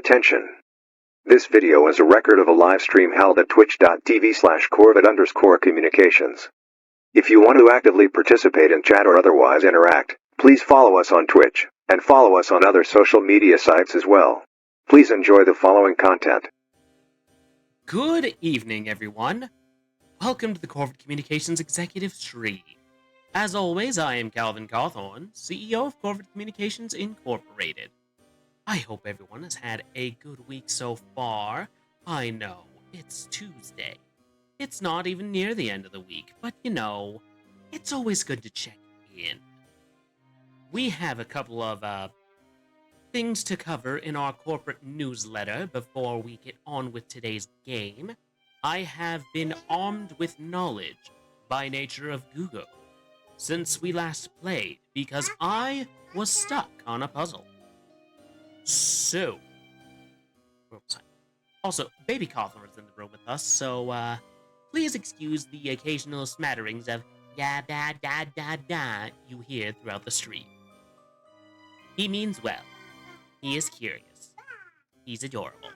Attention. This video is a record of a live stream held at twitch.tv/Corvid_communications. If you want to actively participate in chat or otherwise interact, please follow us on Twitch, and follow us on other social media sites as well. Please enjoy the following content. Good evening, everyone. Welcome to the Corvid Communications Executive Stream. As always, I am Calvin Cawthorn, CEO of Corvid Communications Incorporated. I hope everyone has had a good week so far. I know, it's Tuesday. It's not even near the end of the week, but you know, it's always good to check in. We have a couple of things to cover in our corporate newsletter before we get on with today's game. I have been armed with knowledge by nature of Google since we last played because I was stuck on a puzzle. So, where was I? Also, Baby Cawthorn is in the room with us, so please excuse the occasional smatterings of ya da da da da you hear throughout the stream. He means well. He is curious. He's adorable.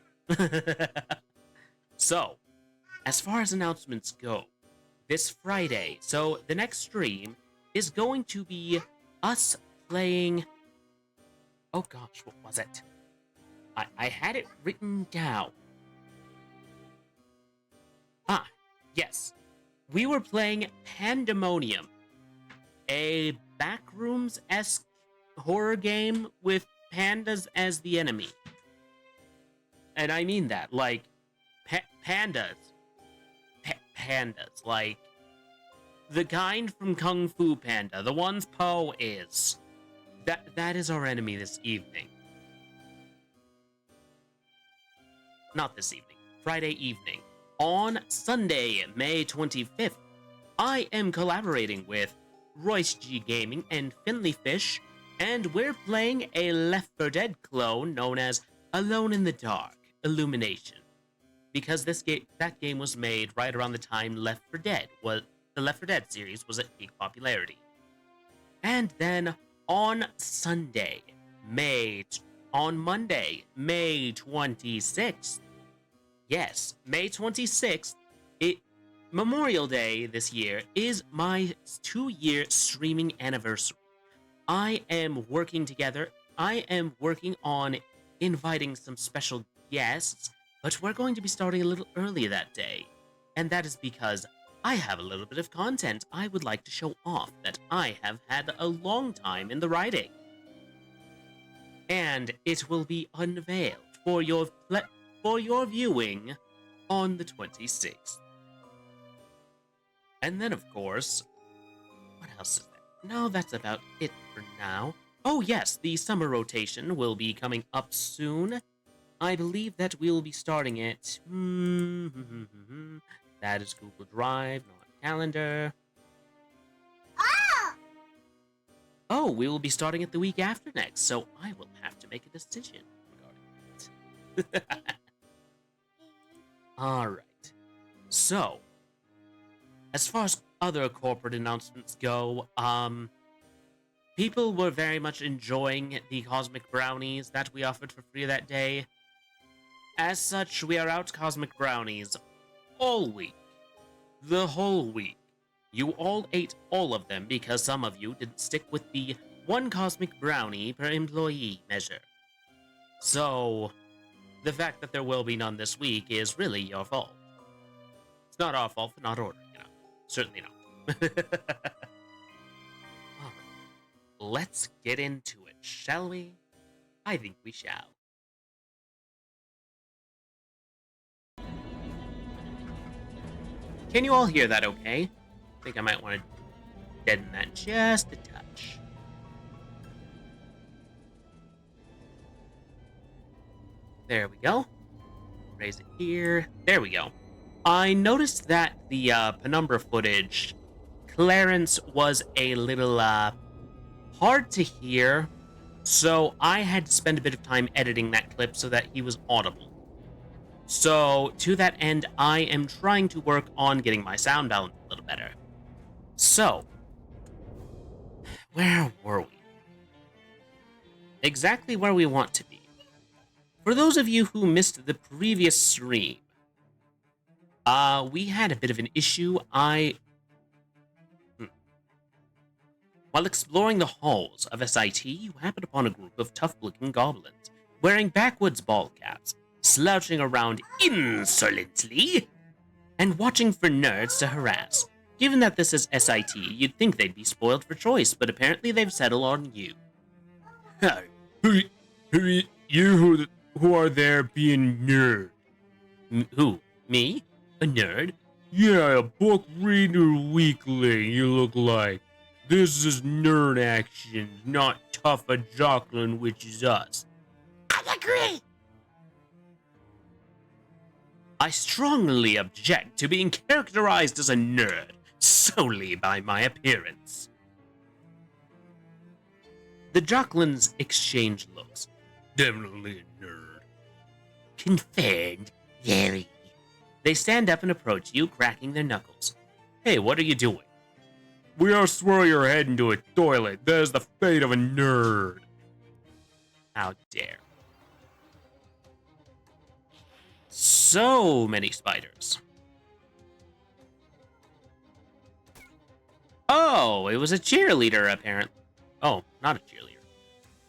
So, as far as announcements go, this Friday, so the next stream is going to be us playing... Oh gosh, what was it? I had it written down. Ah, yes. We were playing Pandemonium, a Backrooms-esque horror game with pandas as the enemy. And I mean that, like, pandas. Pandas, like, the kind from Kung Fu Panda, the ones Poe is. That is our enemy this evening. Not this evening, Friday evening. On Sunday, May 25th, I am collaborating with Royce G Gaming and Finley Fish, and we're playing a Left 4 Dead clone known as Alone in the Dark Illumination. Because that game was made right around the time the Left 4 Dead series was at peak popularity. And then on Monday, May 26th. Yes, May 26th, Memorial Day this year is my 2-year streaming anniversary. I am working on inviting some special guests, but we're going to be starting a little early that day. And that is because I have a little bit of content I would like to show off that I have had a long time in the writing. And it will be unveiled for your viewing on the 26th. And then, of course, what else is there? No, that's about it for now. Oh yes, the summer rotation will be coming up soon. I believe that we'll be starting it. That is Google Drive, not calendar. Oh, we will be starting it the week after next, so I will have to make a decision regarding that. Alright. So, as far as other corporate announcements go, people were very much enjoying the Cosmic Brownies that we offered for free that day. As such, we are out Cosmic Brownies all week. The whole week. You all ate all of them because some of you didn't stick with the 1 Cosmic Brownie per employee measure. So, the fact that there will be none this week is really your fault. It's not our fault for not ordering it. Certainly not. Alright, let's get into it, shall we? I think we shall. Can you all hear that okay? I think I might want to deaden that just a touch. There we go. Raise it here. There we go. I noticed that the penumbra footage, Clarence was a little hard to hear, so I had to spend a bit of time editing that clip so that he was audible. So, to that end, I am trying to work on getting my sound balance a little better. So, where were we? Exactly where we want to be. For those of you who missed the previous stream, we had a bit of an issue. While exploring the halls of SIT, you happened upon a group of tough-looking goblins, wearing backwoods ball caps, slouching around insolently, and watching for nerds to harass. Given that this is SIT, you'd think they'd be spoiled for choice, but apparently they've settled on you. Hey, you who are there being nerd? Who? Me? A nerd? Yeah, a book reader weakling you look like. This is nerd action, not tough a jockling, which is us. I agree! I strongly object to being characterized as a nerd solely by my appearance. The Jocklins exchange looks. Definitely a nerd. Confirmed, very. They stand up and approach you, cracking their knuckles. Hey, what are you doing? We are swirl your head into a toilet. That is the fate of a nerd. How dare. So many spiders. Oh, it was a cheerleader, apparently. Oh, not a cheerleader.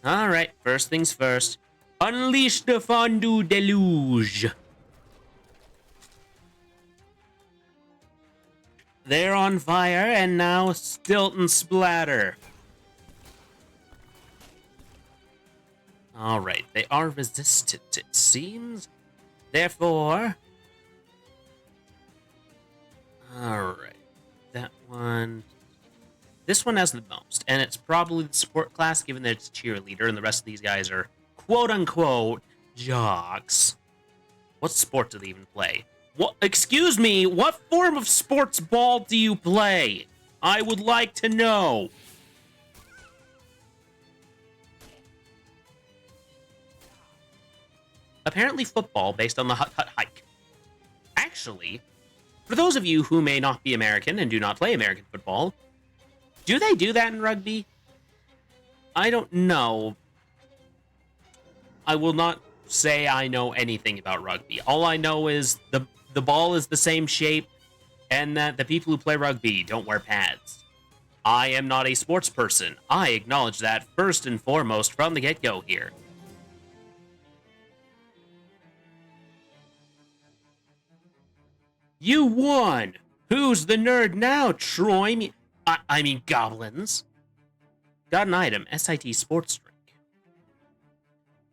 Alright, first things first. Unleash the fondue deluge. They're on fire, and now stilt and splatter. Alright, they are resistant, it seems. Therefore... Alright, that one... This one has the most, and it's probably the support class, given that it's cheerleader, and the rest of these guys are quote-unquote jocks. What sport do they even play? What? Excuse me, what form of sports ball do you play? I would like to know. Apparently football, based on the Hut Hut hike. Actually, for those of you who may not be American and do not play American football, do they do that in rugby? I don't know. I will not say I know anything about rugby. All I know is the ball is the same shape, and that the people who play rugby don't wear pads. I am not a sports person. I acknowledge that first and foremost from the get-go here. You won! Who's the nerd now, Troy? I mean goblins. Got an item, SIT sports drink.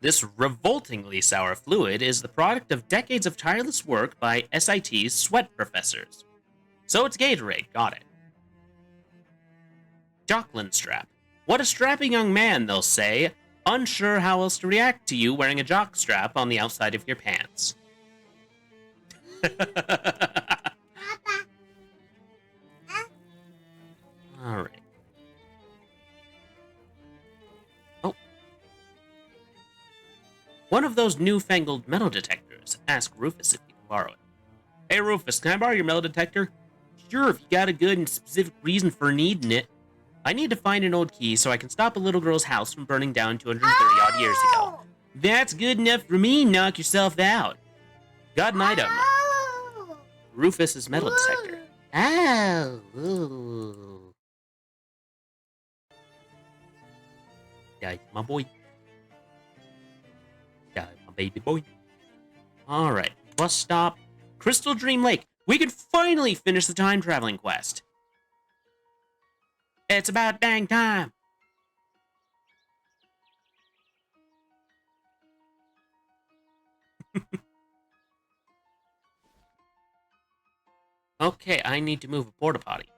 This revoltingly sour fluid is the product of decades of tireless work by SIT's sweat professors. So it's Gatorade, got it. Jocklin strap. What a strapping young man, they'll say, unsure how else to react to you wearing a jock strap on the outside of your pants. Alright. Oh. One of those newfangled metal detectors. Ask Rufus if you can borrow it. Hey Rufus, can I borrow your metal detector? Sure, if you got a good and specific reason for needing it. I need to find an old key so I can stop a little girl's house from burning down 230-odd years ago. That's good enough for me, knock yourself out. Got an item. Rufus's metal detector. Oh. Yeah, my boy. Yeah, my baby boy. Alright, bus stop. Crystal Dream Lake. We can finally finish the time traveling quest. It's about dang time. Okay, I need to move a porta potty.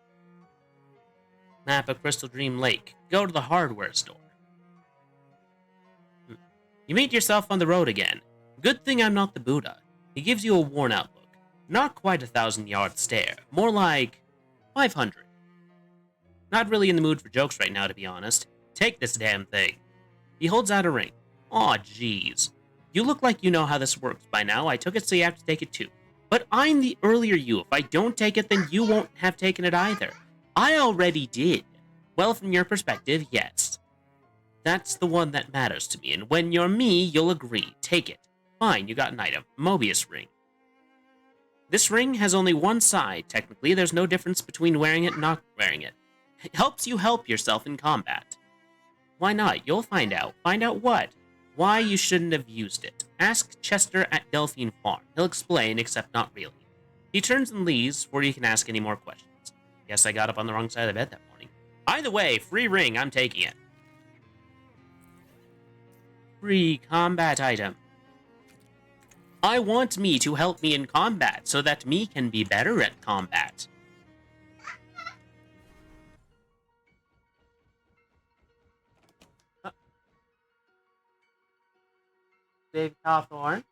Map of Crystal Dream Lake. Go to the hardware store. You meet yourself on the road again. Good thing I'm not the Buddha. He gives you a worn-out look. Not quite 1,000-yard stare. More like 500. Not really in the mood for jokes right now, to be honest. Take this damn thing. He holds out a ring. Aw, jeez. You look like you know how this works by now. I took it, so you have to take it too. But I'm the earlier you. If I don't take it, then you won't have taken it either. I already did. Well, from your perspective, yes. That's the one that matters to me, and when you're me, you'll agree. Take it. Fine, you got an item. Mobius ring. This ring has only one side. Technically, there's no difference between wearing it and not wearing it. It helps you help yourself in combat. Why not? You'll find out. Find out what? Why you shouldn't have used it. Ask Chester at Delphine Farm. He'll explain, except not really. He turns and leaves before you can ask any more questions. Guess I got up on the wrong side of the bed that morning. Either way, free ring, I'm taking it. Free combat item. I want me to help me in combat so that me can be better at combat. Dave Cawthorn.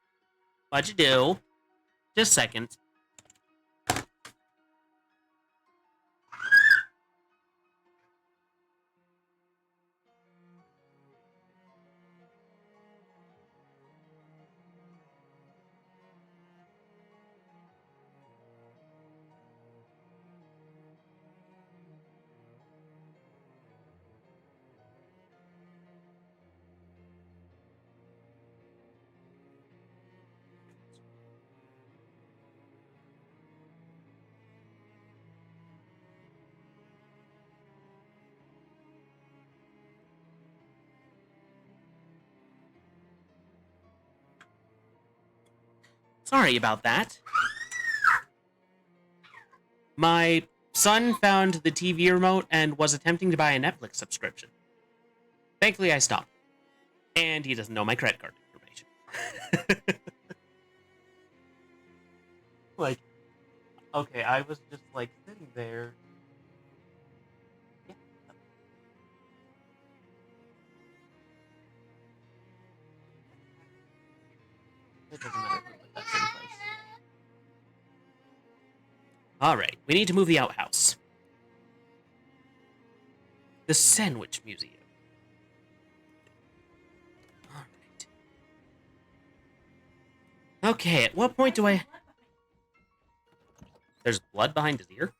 What'd you do? Just a second. Sorry about that. My son found the TV remote and was attempting to buy a Netflix subscription. Thankfully, I stopped. And he doesn't know my credit card information. Like, okay, I was just, like, sitting there. Yeah. It doesn't matter if we put that in place. Alright, we need to move the outhouse. The Sandwich Museum. Alright. Okay, at what point do I... There's blood behind his ear?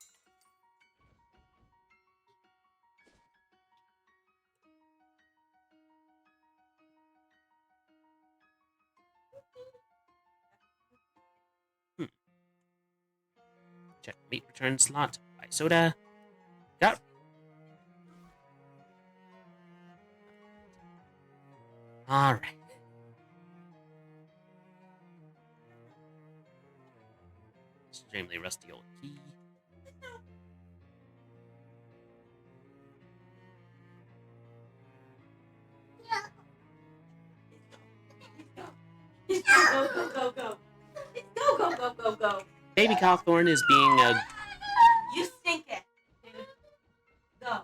Check meat return slot. Buy soda. Got. All right. Extremely rusty old key. Go, go, go, go. Go, go, go, go, go. Baby Cawthorn is being a... You stink it, dude. Go.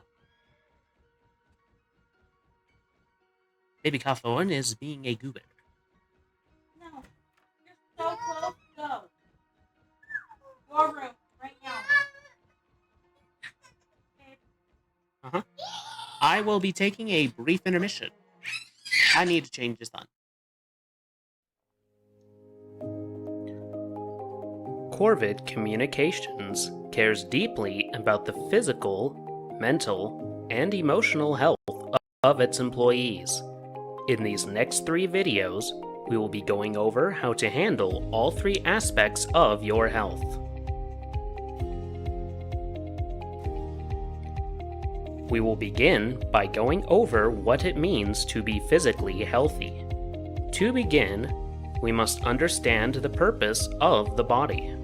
Baby Cawthorn is being a goober. No. You're so close. Go. Your room, right now. Uh-huh. I will be taking a brief intermission. I need to change his son. Corvid Communications cares deeply about the physical, mental, and emotional health of its employees. In these next 3 videos, we will be going over how to handle all 3 aspects of your health. We will begin by going over what it means to be physically healthy. To begin, we must understand the purpose of the body.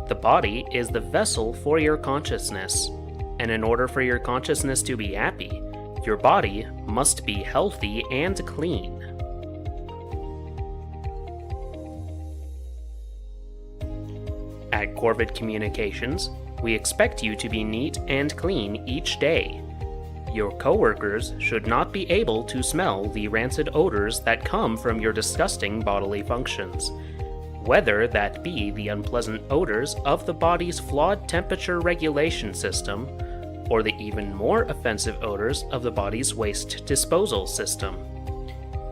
The body is the vessel for your consciousness, and in order for your consciousness to be happy, your body must be healthy and clean. At Corvid Communications, we expect you to be neat and clean each day. Your coworkers should not be able to smell the rancid odors that come from your disgusting bodily functions, whether that be the unpleasant odors of the body's flawed temperature regulation system, or the even more offensive odors of the body's waste disposal system.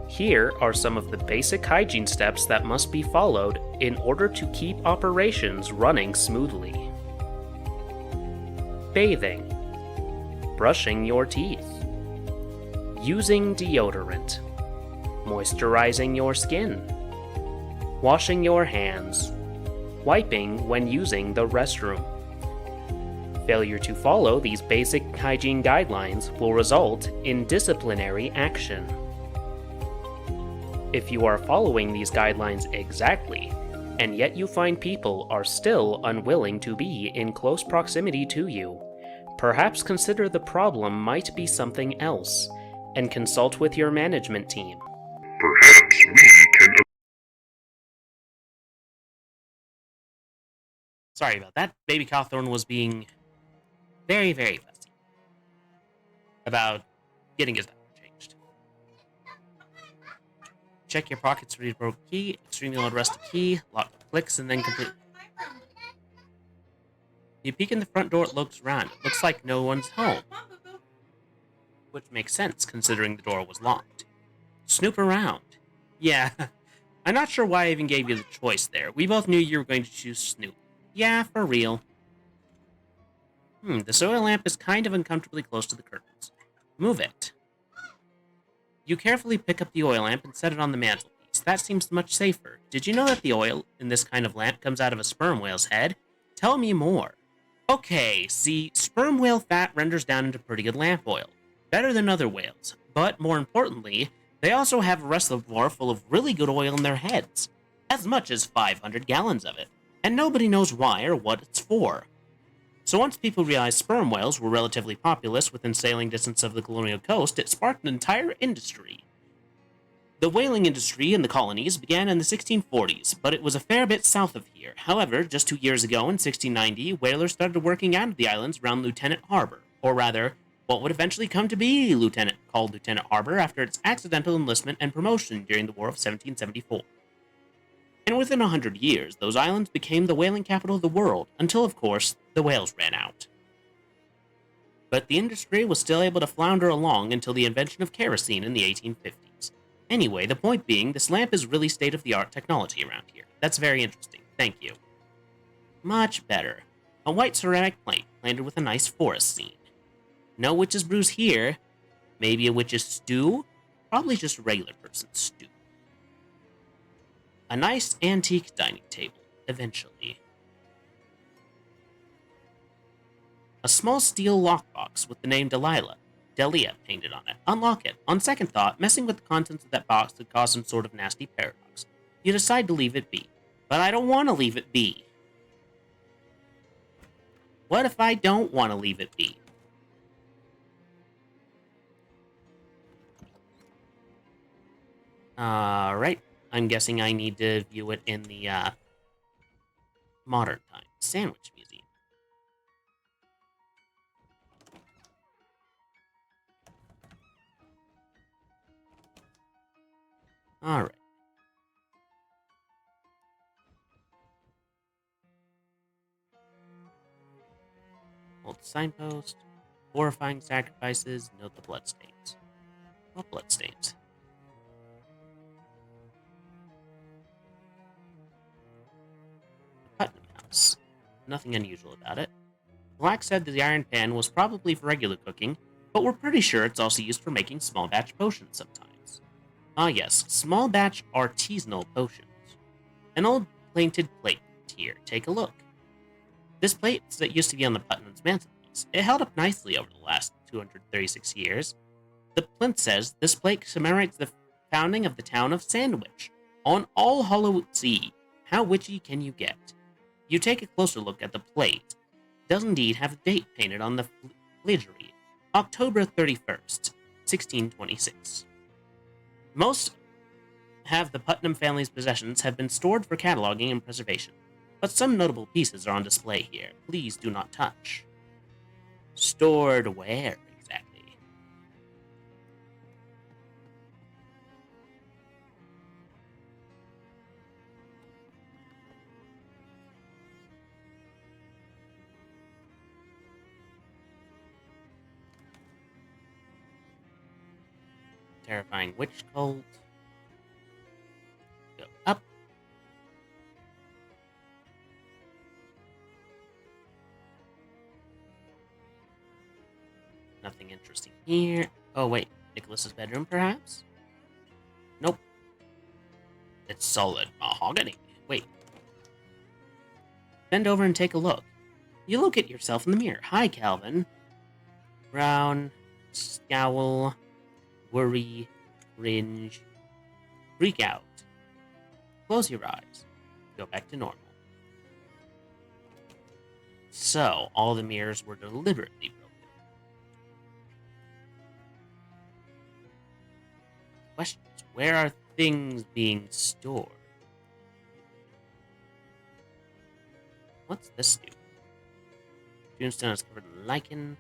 Here are some of the basic hygiene steps that must be followed in order to keep operations running smoothly. Bathing. Brushing your teeth. Using deodorant. Moisturizing your skin. washing your hands, wiping when using the restroom. Failure to follow these basic hygiene guidelines will result in disciplinary action. If you are following these guidelines exactly, and yet you find people are still unwilling to be in close proximity to you, perhaps consider the problem might be something else, and consult with your management team. Perhaps we can. Sorry about that. Baby Cawthorn was being very, very fussy about getting his diaper changed. Check your pockets for your broken key, extremely loud rusty key, lock clicks, and then complete. You peek in the front door, it looks around. It looks like no one's home, which makes sense considering the door was locked. Snoop around. Yeah, I'm not sure why I even gave you the choice there. We both knew you were going to choose Snoop. Yeah, for real. The soda lamp is kind of uncomfortably close to the curtains. Move it. You carefully pick up the oil lamp and set it on the mantelpiece. That seems much safer. Did you know that the oil in this kind of lamp comes out of a sperm whale's head? Tell me more. Okay, see, sperm whale fat renders down into pretty good lamp oil. Better than other whales. But more importantly, they also have a reservoir full of really good oil in their heads. As much as 500 gallons of it. And nobody knows why or what it's for. So once people realized sperm whales were relatively populous within sailing distance of the colonial coast, it sparked an entire industry. The whaling industry in the colonies began in the 1640s, but it was a fair bit south of here. However, just 2 years ago, in 1690, whalers started working out of the islands around Lieutenant Harbor, or rather, what would eventually come to be called Lieutenant Harbor after its accidental enlistment and promotion during the War of 1774. And within 100 years, those islands became the whaling capital of the world, until, of course, the whales ran out. But the industry was still able to flounder along until the invention of kerosene in the 1850s. Anyway, the point being, this lamp is really state-of-the-art technology around here. That's very interesting. Thank you. Much better. A white ceramic plate, planted with a nice forest scene. No witch's brews here. Maybe a witch's stew? Probably just a regular person's stew. A nice antique dining table, eventually. A small steel lockbox with the name Delia painted on it. Unlock it. On second thought, messing with the contents of that box could cause some sort of nasty paradox. You decide to leave it be. But I don't want to leave it be. What if I don't want to leave it be? Alright. I'm guessing I need to view it in the, modern time. Sandwich Museum. Alright. Old signpost. Horrifying sacrifices. Note the bloodstains. What bloodstains? Putnam House. Nothing unusual about it. Black said that the iron pan was probably for regular cooking, but we're pretty sure it's also used for making small batch potions sometimes. Ah yes, small batch artisanal potions. An old painted plate here, take a look. This plate that used to be on the Putnam's mantelpiece. It held up nicely over the last 236 years. The plinth says this plate commemorates the founding of the town of Sandwich, on All Hallows Eve. How witchy can you get? You take a closer look at the plate. It does indeed have a date painted on the filigree, October 31st, 1626. Most have the Putnam family's possessions have been stored for cataloging and preservation, but some notable pieces are on display here. Please do not touch. Stored where, exactly? Terrifying witch cult. Go up. Nothing interesting here. Oh, wait. Nicholas's bedroom, perhaps? Nope. It's solid mahogany. Wait. Bend over and take a look. You look at yourself in the mirror. Hi, Calvin. Frown, scowl, worry, cringe, freak out. Close your eyes. Go back to normal. So, all the mirrors were deliberately broken. Question is, where are things being stored? What's this do? Tombstone is covered in lichen.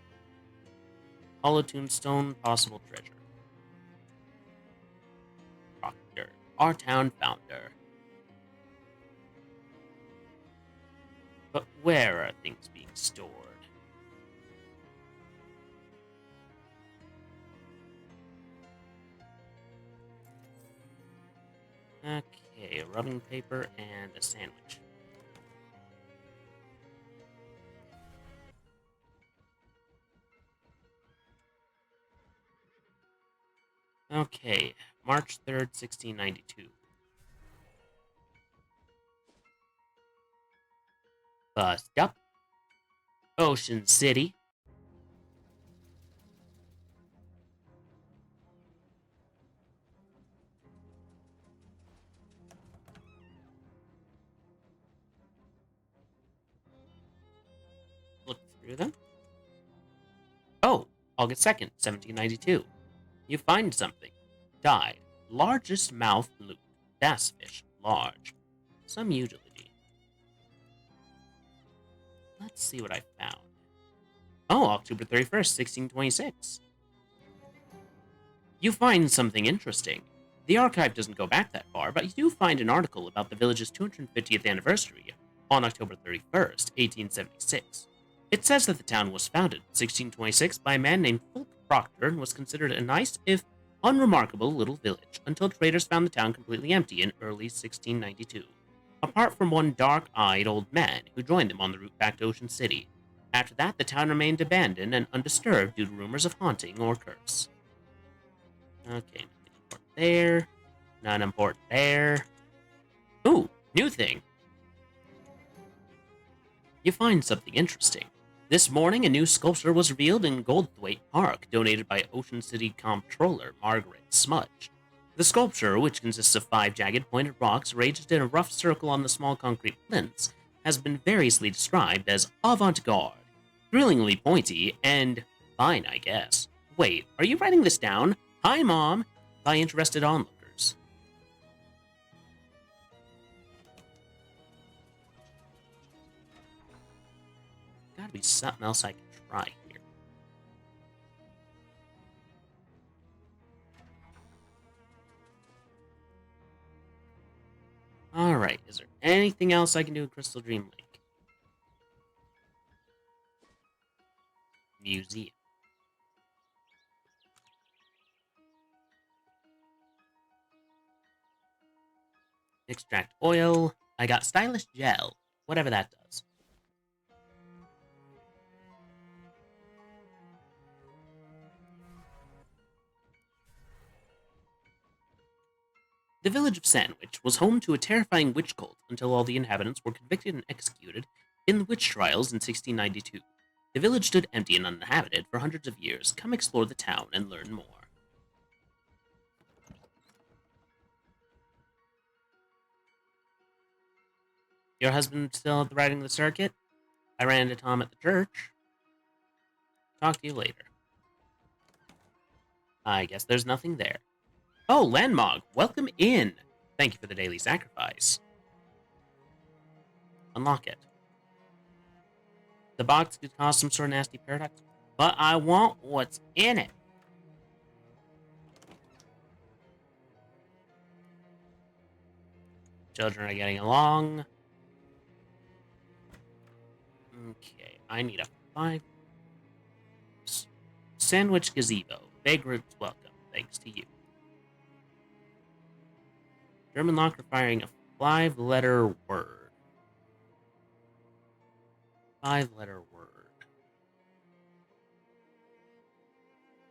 Hollow tombstone, possible treasure. Proctor, our town founder. But where are things being stored? Okay, rubbing paper and a sandwich. Okay, March 3rd, 1692. Bust up. Ocean City. Look through them. Oh, August 2nd, 1792. You find something. Died. Largest mouth loop. Bass fish. Large. Some eulogy. Let's see what I found. Oh, October 31st, 1626. You find something interesting. The archive doesn't go back that far, but you do find an article about the village's 250th anniversary on October 31st, 1876. It says that the town was founded in 1626 by a man named Fulk Proctor and was considered a nice, if unremarkable, little village until traders found the town completely empty in early 1692. Apart from one dark-eyed old man who joined them on the route back to Ocean City. After that, the town remained abandoned and undisturbed due to rumors of haunting or curse. Okay, nothing important there. None important there. Ooh, new thing. You find something interesting. This morning, a new sculpture was revealed in Goldthwaite Park, donated by Ocean City Comptroller Margaret Smudge. The sculpture, which consists of 5 jagged pointed rocks arranged in a rough circle on the small concrete plinths, has been variously described as avant-garde, thrillingly pointy, and fine, I guess. Wait, are you writing this down? Hi, Mom! By interested onlookers. Gotta be something else I can try here. Alright, is there anything else I can do in Crystal Dream Lake? Museum. Extract oil. I got stylish gel. Whatever that does. The village of Sandwich was home to a terrifying witch cult until all the inhabitants were convicted and executed in the witch trials in 1692. The village stood empty and uninhabited for hundreds of years. Come explore the town and learn more. Your husband still riding the circuit? I ran into Tom at the church. Talk to you later. I guess there's nothing there. Oh, Landmog, welcome in. Thank you for the daily sacrifice. Unlock it. The box could cause some sort of nasty paradox, but I want what's in it. Children are getting along. Okay, I need a 5. Sandwich gazebo. Vagrants welcome, thanks to you. German lock requiring a 5-letter word. 5-letter word.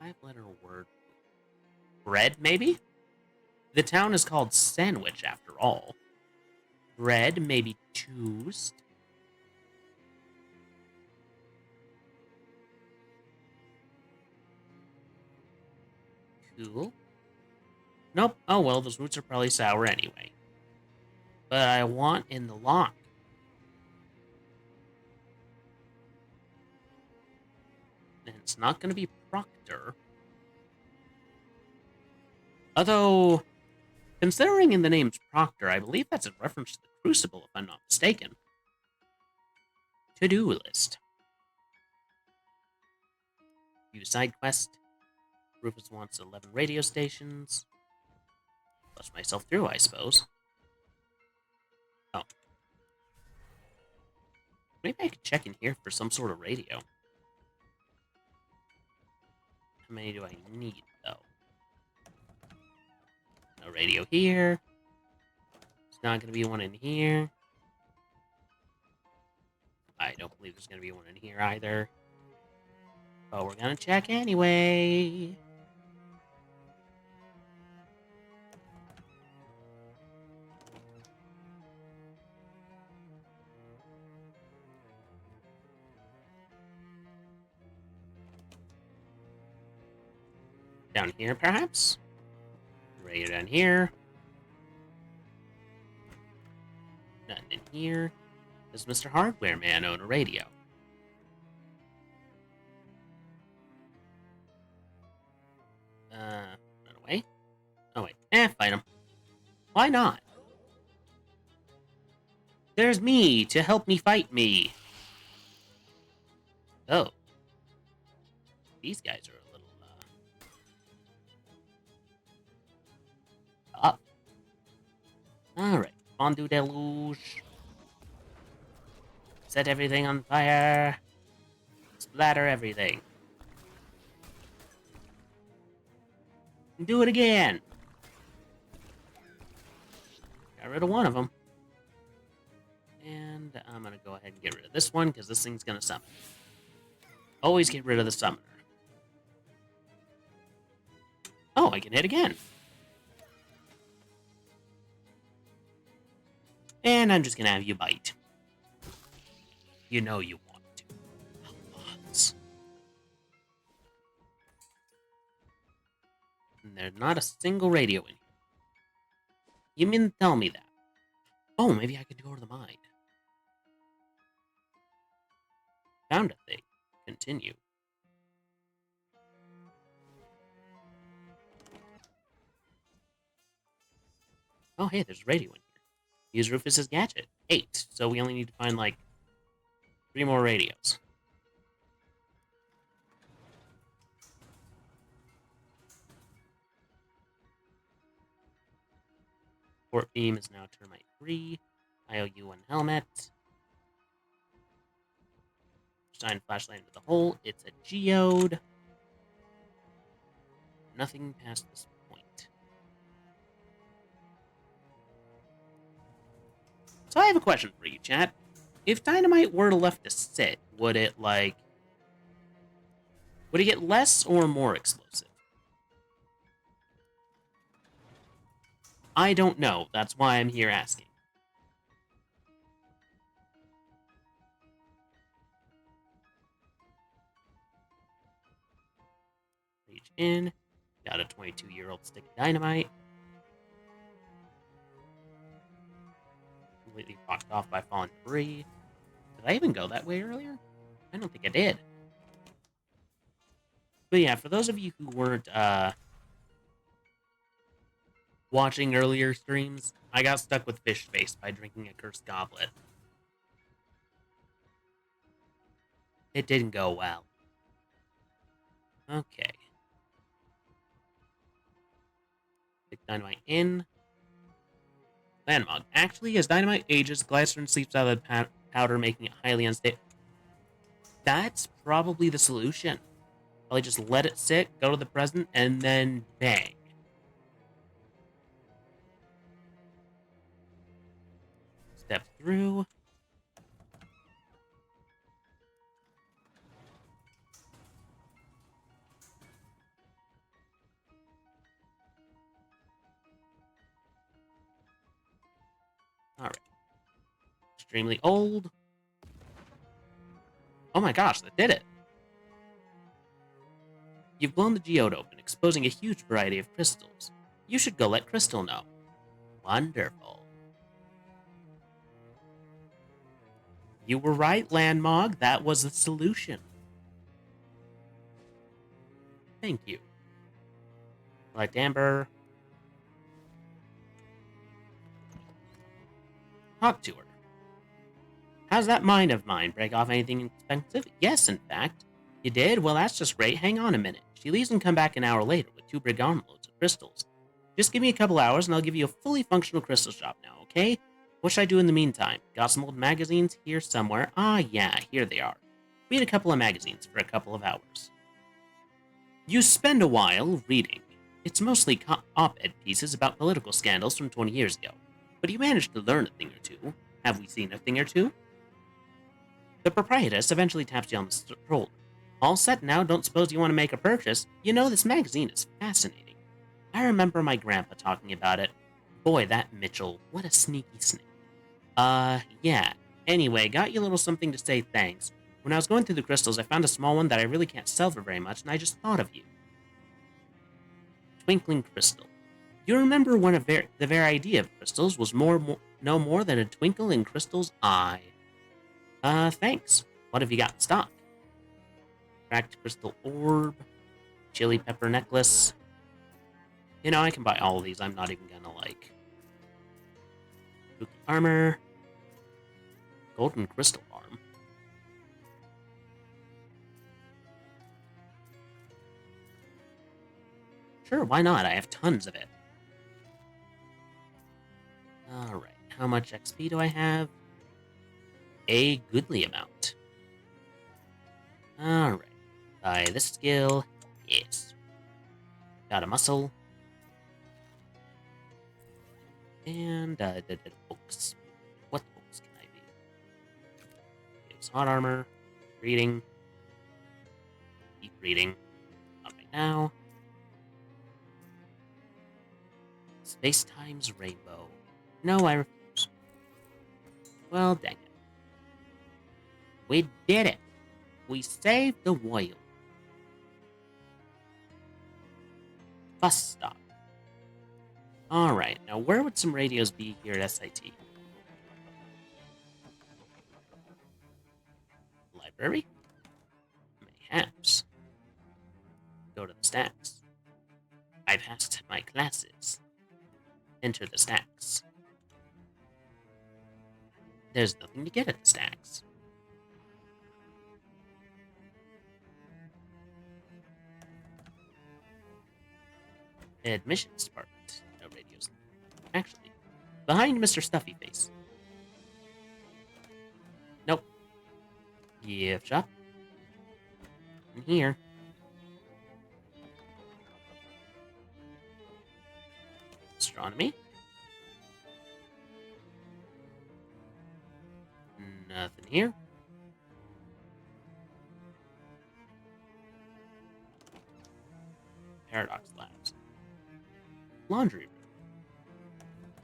5-letter word. Bread, maybe? The town is called Sandwich, after all. Bread, maybe toast. Cool. Nope. Oh well, those roots are probably sour anyway. But I want in the lock. And it's not going to be Proctor. Although, considering in the name's Proctor, I believe that's a reference to the Crucible, if I'm not mistaken. To-do list. View side quest. Rufus wants 11 radio stations. Push myself through, I suppose. Oh. Maybe I could check in here for some sort of radio. How many do I need, though? No radio here. There's not going to be one in here. I don't believe there's going to be one in here either. But we're going to check anyway. Down here, perhaps? Radio down here. Nothing in here. Does Mr. Hardware Man own a radio? Run away? Oh, wait. Fight him. Why not? There's me to help me fight me. Oh. These guys are a little, up. Alright. Fondue deluge. Set everything on fire. Splatter everything. Do it again. Got rid of one of them. And I'm going to go ahead and get rid of this one, because this thing's going to summon. Always get rid of the summoner. Oh, I can hit again. And I'm just going to have you bite. You know you want to. Lots. And there's not a single radio in here. You mean to tell me that? Oh, maybe I could go to the mine. Found a thing. Continue. Oh, hey, there's a radio in here. Use Rufus's gadget. 8. So we only need to find, like, 3 more radios. Port beam is now termite 3. IOU 1 helmet. Shine flashlight into the hole. It's a geode. Nothing past this point. So I have a question for you, chat. If dynamite were left to sit, would it get less or more explosive? I don't know. That's why I'm here asking. Reach in. Got a 22-year-old stick of dynamite. Completely blocked off by fallen debris. Did I even go that way earlier? I don't think I did. But yeah, for those of you who weren't watching earlier streams, I got stuck with fish face by drinking a cursed goblet. It didn't go well. Okay. Stick dynamite in. Landmog. Actually, as dynamite ages, glycerin seeps out of the powder, making it highly unstable. That's probably the solution. Probably just let it sit, go to the present, and then bang. Step through. Alright. Extremely old. Oh my gosh, that did it! You've blown the geode open, exposing a huge variety of crystals. You should go let Crystal know. Wonderful. You were right, Landmog. That was the solution. Thank you. Collect amber. Talk to her. How's that mine of mine? Break off anything expensive? Yes, in fact. You did? Well, that's just great. Hang on a minute. She leaves and come back an hour later with 2 big armloads of crystals. Just give me a couple hours and I'll give you a fully functional crystal shop now, okay? What should I do in the meantime? Got some old magazines here somewhere? Ah, yeah, here they are. Read a couple of magazines for a couple of hours. You spend a while reading. It's mostly op-ed pieces about political scandals from 20 years ago. But you managed to learn a thing or two. Have we seen a thing or two? The proprietress eventually taps you on the shoulder. All set now, don't suppose you want to make a purchase? You know, this magazine is fascinating. I remember my grandpa talking about it. Boy, that Mitchell, what a sneaky snake. Yeah. Anyway, got you a little something to say thanks. When I was going through the crystals, I found a small one that I really can't sell for very much, and I just thought of you. Twinkling crystal. You remember when the very idea of crystals was no more than a twinkle in Crystal's eye. Thanks. What have you got in stock? Cracked crystal orb, chili pepper necklace. You know, I can buy all of these. I'm not even gonna, like... Spooky armor. Golden crystal arm. Sure, why not? I have tons of it. Alright, how much XP do I have? A goodly amount. Alright. Buy this skill. Yes. Got a muscle. And, books. What books can I be? Gives hot armor. Reading. Keep reading. Not right now. Space Time's Rainbow. No, I refuse. Well, dang it. We did it! We saved the world. Bus stop. Alright, now where would some radios be here at SIT? Library? Mayhaps. Go to the stacks. I passed my classes. Enter the stacks. There's nothing to get at the stacks. Admissions department. No radios. Actually, behind Mr. Stuffyface. Nope. Gift shop. In here. Astronomy. Nothing here. Paradox Labs. Laundry room.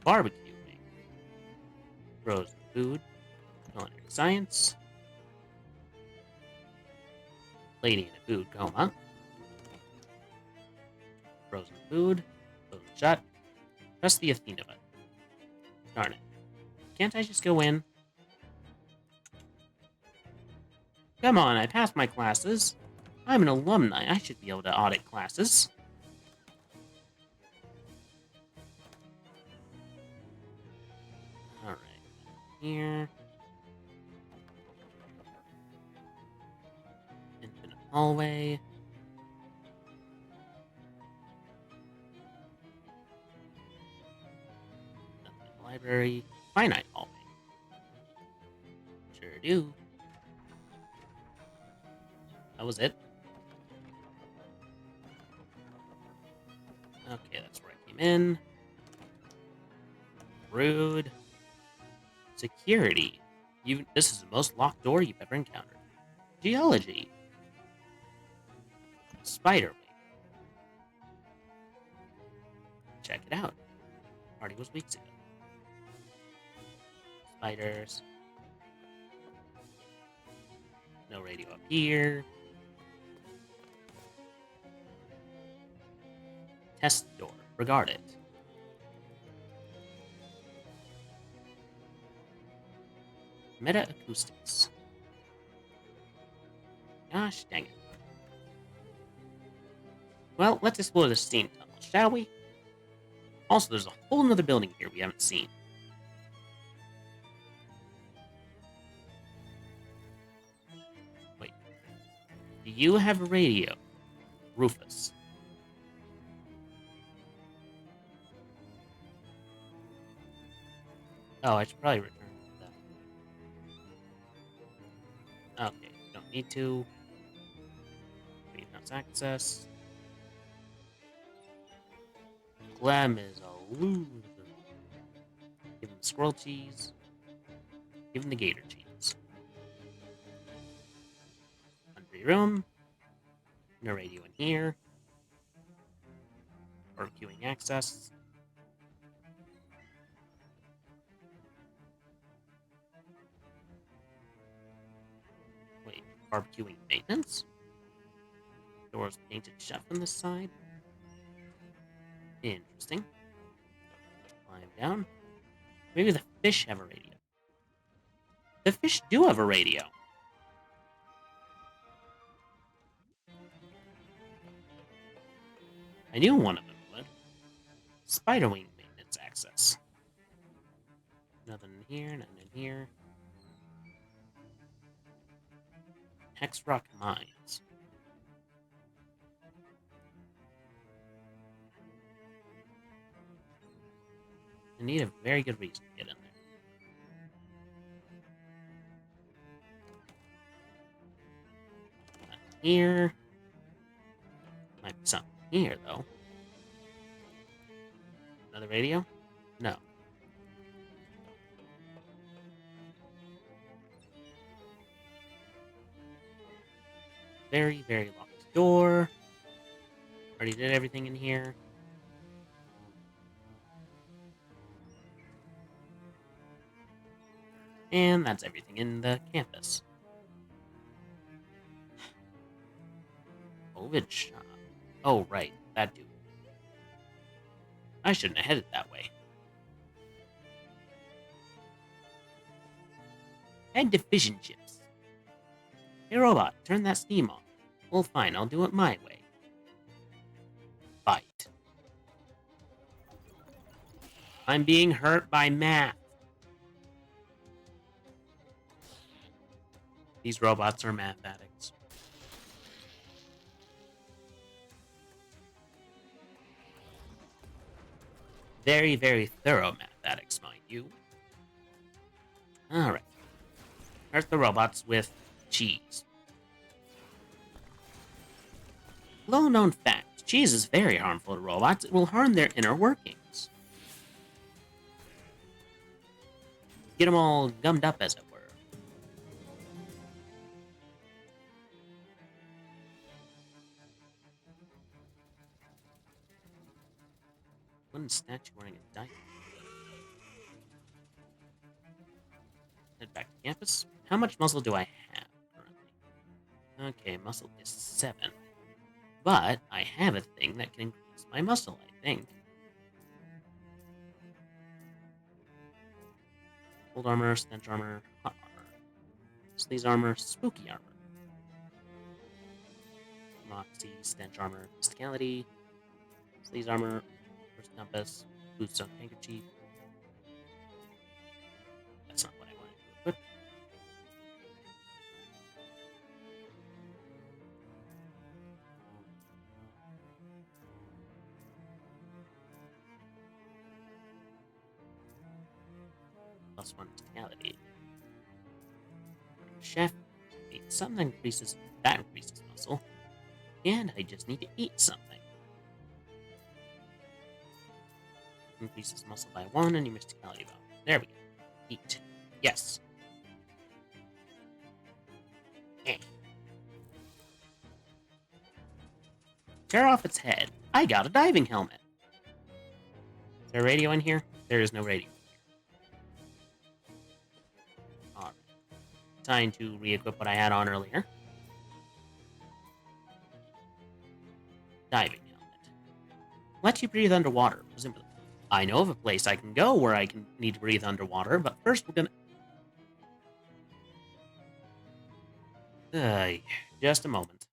Barbecue wing. Frozen food. Culinary science. Lady in a food coma. Frozen food. Frozen shut. Press the Athena button. Darn it. Can't I just go in? Come on, I passed my classes. I'm an alumni. I should be able to audit classes. Alright. Here. Infinite hallway. Nothing in the library. Finite hallway. Sure do. That was it. Okay, that's where I came in. Rude. Security. This is the most locked door you've ever encountered. Geology. Spider wing. Check it out. Party was weeks ago. Spiders. No radio up here. Test door. Regard it. Meta acoustics. Gosh dang it. Well, let's explore the steam tunnel, shall we? Also, there's a whole nother building here we haven't seen. Wait. Do you have a radio, Rufus? Oh, I should probably return that. Okay, don't need to. Greenhouse access. Clem is a loser. Give him the squirrel cheese. Give him the gator cheese. Laundry room. No radio in here. Barbecuing access. Wait, barbecuing maintenance? Doors painted shut from this side. Interesting. Climb down. Maybe the fish have a radio. The fish do have a radio. I knew one of them would. Spiderwing maintenance access. Nothing in here, nothing in here. Hex Rock Mines. I need a very good reason to get in there. Not here. Might be something here, though. Another radio? No. Very, very locked door. Already did everything in here. And that's everything in the campus. Ovid shop. Oh, right. That dude. I shouldn't have headed that way. Head to fission chips. Hey, robot, turn that steam on. Well, fine. I'll do it my way. Fight. I'm being hurt by math. These robots are math addicts. Very, very thorough math addicts, mind you. Alright. Hurt the robots with cheese. Little known fact, cheese is very harmful to robots. It will harm their inner workings. Get them all gummed up, as it were. Wooden statue wearing a diaper. Head back to campus. How much muscle do I have currently? Okay, muscle is 7. But I have a thing that can increase my muscle, I think. Cold armor, stench armor, hot armor. Sleaze armor, spooky armor. Moxie, stench armor, mysticality. Sleaze armor, first compass, boots on handkerchief. That's not what I wanted to equip. +1 vitality. Chef needs something that increases muscle. And I just need to eat something. Increases muscle by 1 and your mysticality by 1. There we go. Eat. Yes. Eh. Tear off its head. I got a diving helmet. Is there a radio in here? There is no radio. Time to re-equip what I had on earlier. Diving helmet. Let you breathe underwater, presumably. I know of a place I can go where I can need to breathe underwater, but first we're gonna... just a moment.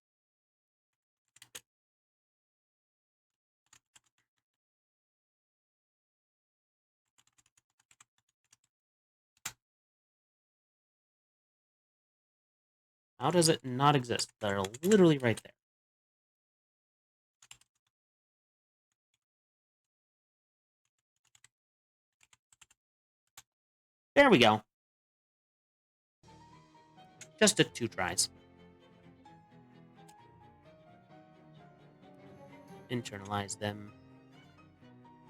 How does it not exist? They're literally right there. There we go. Just took 2 tries. Internalize them.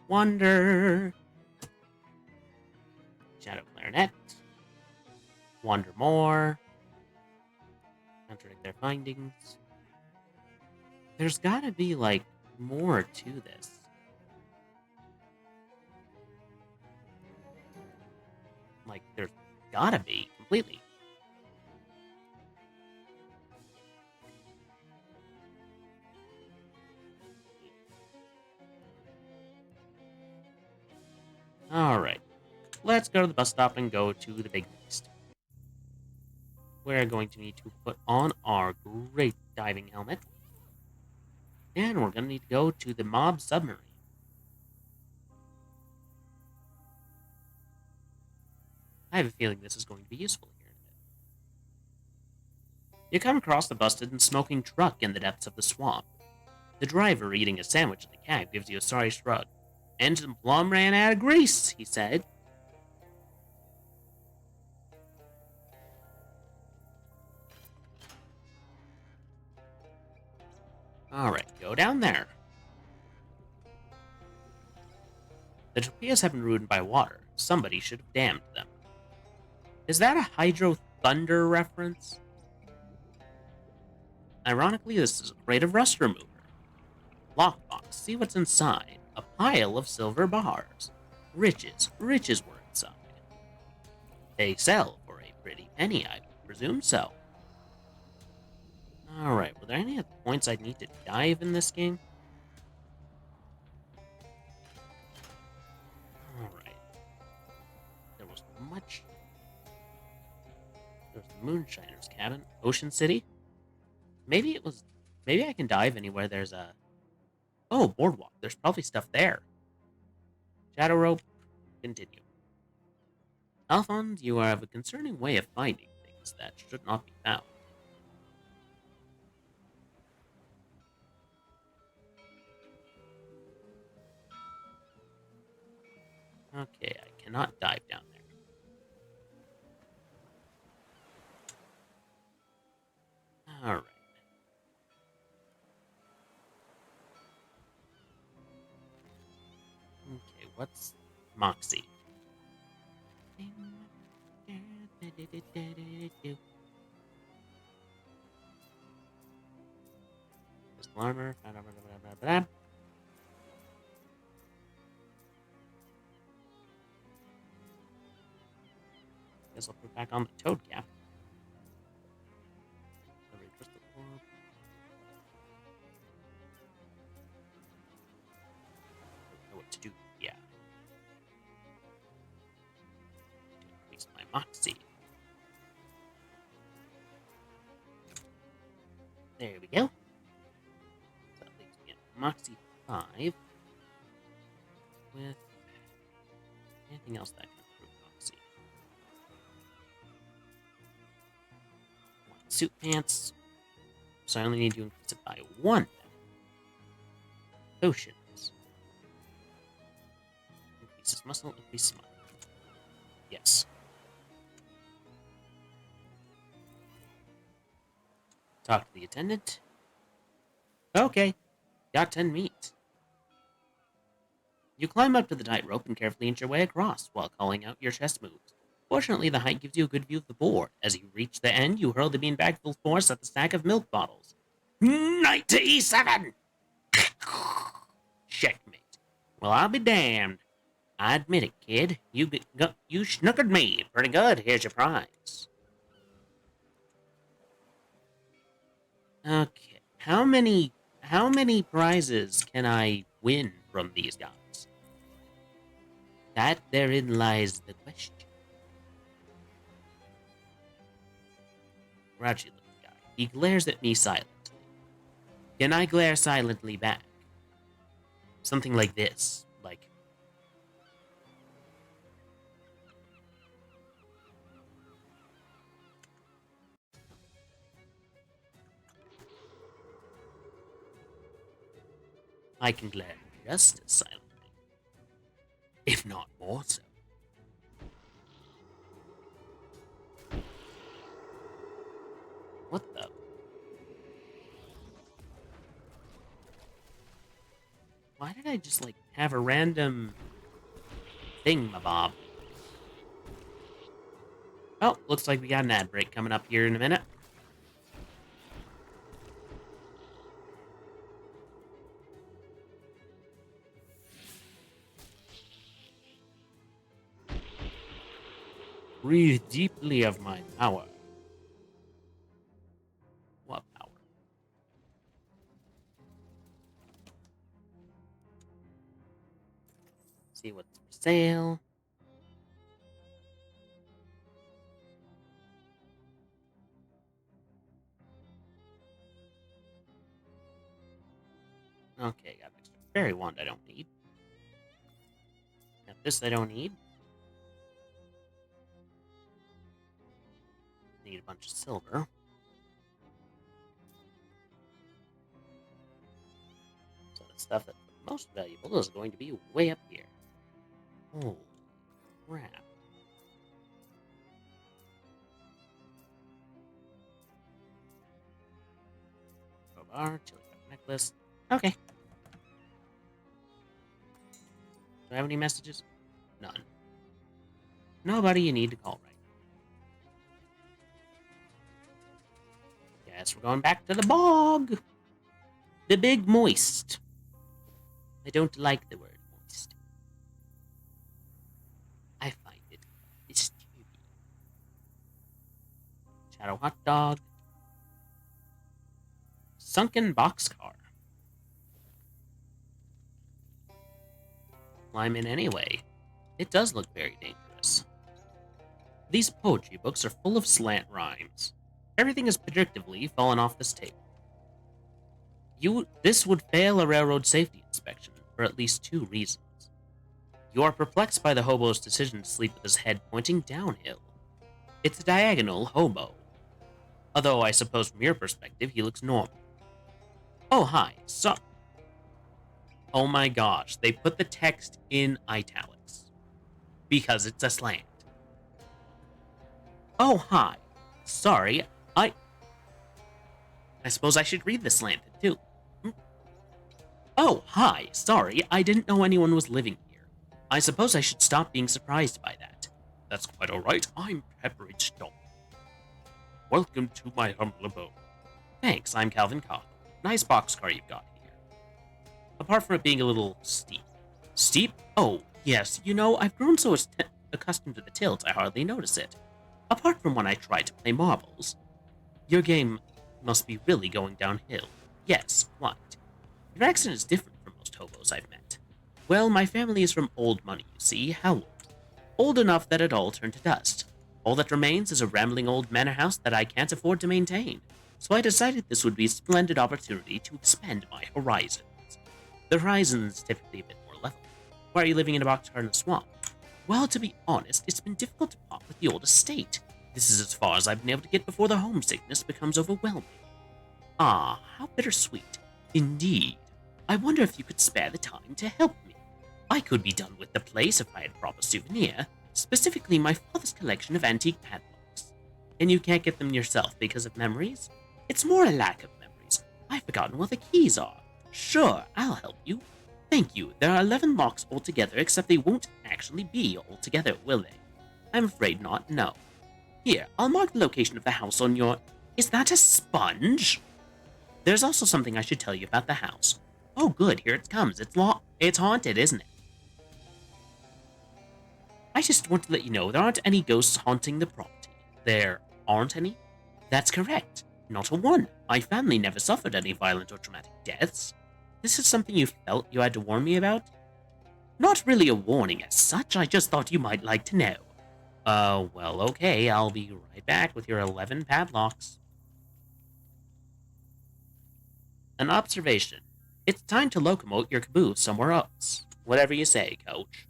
Wonder. Shadow Clarinet. Wonder more. Contradict their findings. There's gotta be, like, more to this. Like, there's gotta be, completely. Alright. Let's go to the bus stop and go to the big beast. We're going to need to put on our great diving helmet. And we're going to need to go to the mob submarine. I have a feeling this is going to be useful here in a bit. You come across the busted and smoking truck in the depths of the swamp. The driver eating a sandwich in the cab gives you a sorry shrug. Engine plumb ran out of grease, he said. Alright, go down there. The torpedoes have been ruined by water. Somebody should have damned them. Is that a Hydro Thunder reference? Ironically, this is a crate of rust remover. Lockbox, see what's inside. A pile of silver bars. Riches were inside. They sell for a pretty penny, I presume so. Alright, were there any other points I'd need to dive in this game? Alright. There was much... There's the Moonshiner's Cabin. Ocean City? Maybe it was... Maybe I can dive anywhere there's a... Oh, Boardwalk. There's probably stuff there. Shadow Rope. Continue. Alphonse, you have a concerning way of finding things that should not be found. Okay, I cannot dive down there. Alright. Okay, what's Moxie? Pistol armor. Guess I'll put back on the toad cap. Crystal orb. Don't know what to do. Yeah. Increase my Moxie. There we go. So that leaves me at Moxie 5 with anything else that can improve Moxie. Suit pants. So I only need to increase it by 1. Potions. Increases muscle, increases muscle. Yes. Talk to the attendant. Okay. Got 10 meat. You climb up to the tightrope and carefully inch your way across while calling out your chest moves. Fortunately, the height gives you a good view of the board. As you reach the end, you hurl the beanbag full force at the stack of milk bottles. Knight to E7! Checkmate. Well, I'll be damned. I admit it, kid. You snookered me pretty good. Here's your prize. Okay. How many prizes can I win from these guys? That therein lies the question. Grouchy little guy. He glares at me silently. Can I glare silently back? Something like this. Like, I can glare just as silently. If not more so. What the? Why did I just, like, have a random thingamabob? Oh, looks like we got an ad break coming up here in a minute. Breathe deeply of my power. What power? See what's for sale. Okay, got an extra fairy wand I don't need. Got this I don't need. Need a bunch of silver. So the stuff that's the most valuable is going to be way up here. Oh, crap. Crowbar, chili pepper necklace. Okay. Do I have any messages? None. Nobody you need to call right now. Guess we're going back to the bog. The big moist. I don't like the word moist. I find it disturbing. Shadow hot dog. Sunken boxcar. Climb in anyway. It does look very dangerous. These poetry books are full of slant rhymes. Everything has predictably fallen off this table. This would fail a railroad safety inspection for at least 2 reasons. You are perplexed by the hobo's decision to sleep with his head pointing downhill. It's a diagonal hobo. Although I suppose from your perspective he looks normal. Oh, hi. Oh my gosh, they put the text in italics. Because it's a slant. Oh, hi. Sorry, I suppose I should read the slanted, too. Oh, hi. Sorry, I didn't know anyone was living here. I suppose I should stop being surprised by that. That's quite alright. I'm Pepperidge Stomp. Welcome to my humble abode. Thanks, I'm Calvin Cobb. Nice boxcar you've got here. Apart from it being a little steep. Steep? Oh, yes. You know, I've grown so accustomed to the tilt, I hardly notice it. Apart from when I try to play marbles. Your game must be really going downhill. Yes, quite. Your accent is different from most hobos I've met. Well, my family is from old money, you see. How old? Old enough that it all turned to dust. All that remains is a rambling old manor house that I can't afford to maintain. So I decided this would be a splendid opportunity to expand my horizons. The horizon's typically a bit more level. Why are you living in a boxcar in a swamp? Well, to be honest, it's been difficult to part with the old estate. This is as far as I've been able to get before the homesickness becomes overwhelming. Ah, how bittersweet. Indeed. I wonder if you could spare the time to help me. I could be done with the place if I had brought a souvenir, specifically my father's collection of antique padlocks. And you can't get them yourself because of memories? It's more a lack of memories. I've forgotten where the keys are. Sure, I'll help you. Thank you. There are 11 locks altogether, except they won't actually be altogether, will they? I'm afraid not, no. Here, I'll mark the location of the house on your... Is that a sponge? There's also something I should tell you about the house. Oh good, here it comes. It's haunted, isn't it? I just want to let you know there aren't any ghosts haunting the property. There aren't any? That's correct. Not a one. My family never suffered any violent or traumatic deaths. This is something you felt you had to warn me about? Not really a warning as such, I just thought you might like to know. Well, okay, I'll be right back with your 11 padlocks. An observation. It's time to locomote your caboose somewhere else. Whatever you say, coach.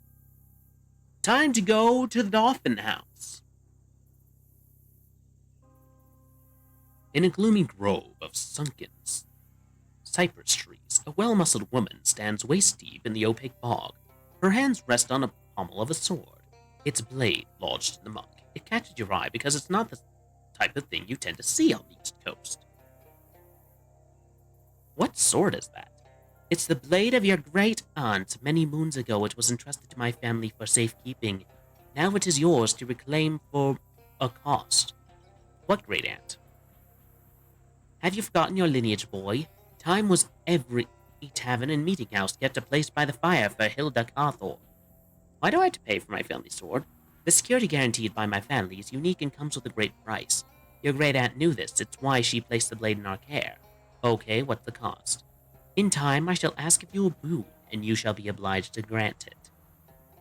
Time to go to the Dolphin House. In a gloomy grove of sunken cypress trees, a well-muscled woman stands waist-deep in the opaque bog. Her hands rest on a pommel of a sword, its blade lodged in the muck. It catches your eye because it's not the type of thing you tend to see on the East Coast. What sword is that? It's the blade of your great aunt. Many moons ago it was entrusted to my family for safekeeping. Now it is yours to reclaim for a cost. What great aunt? Have you forgotten your lineage, boy? Time was every tavern and meeting house kept a place by the fire for Hilda Carthor. Why do I have to pay for my family sword? The security guaranteed by my family is unique and comes with a great price. Your great aunt knew this, it's why she placed the blade in our care. Okay, what's the cost? In time, I shall ask of you a boon, and you shall be obliged to grant it.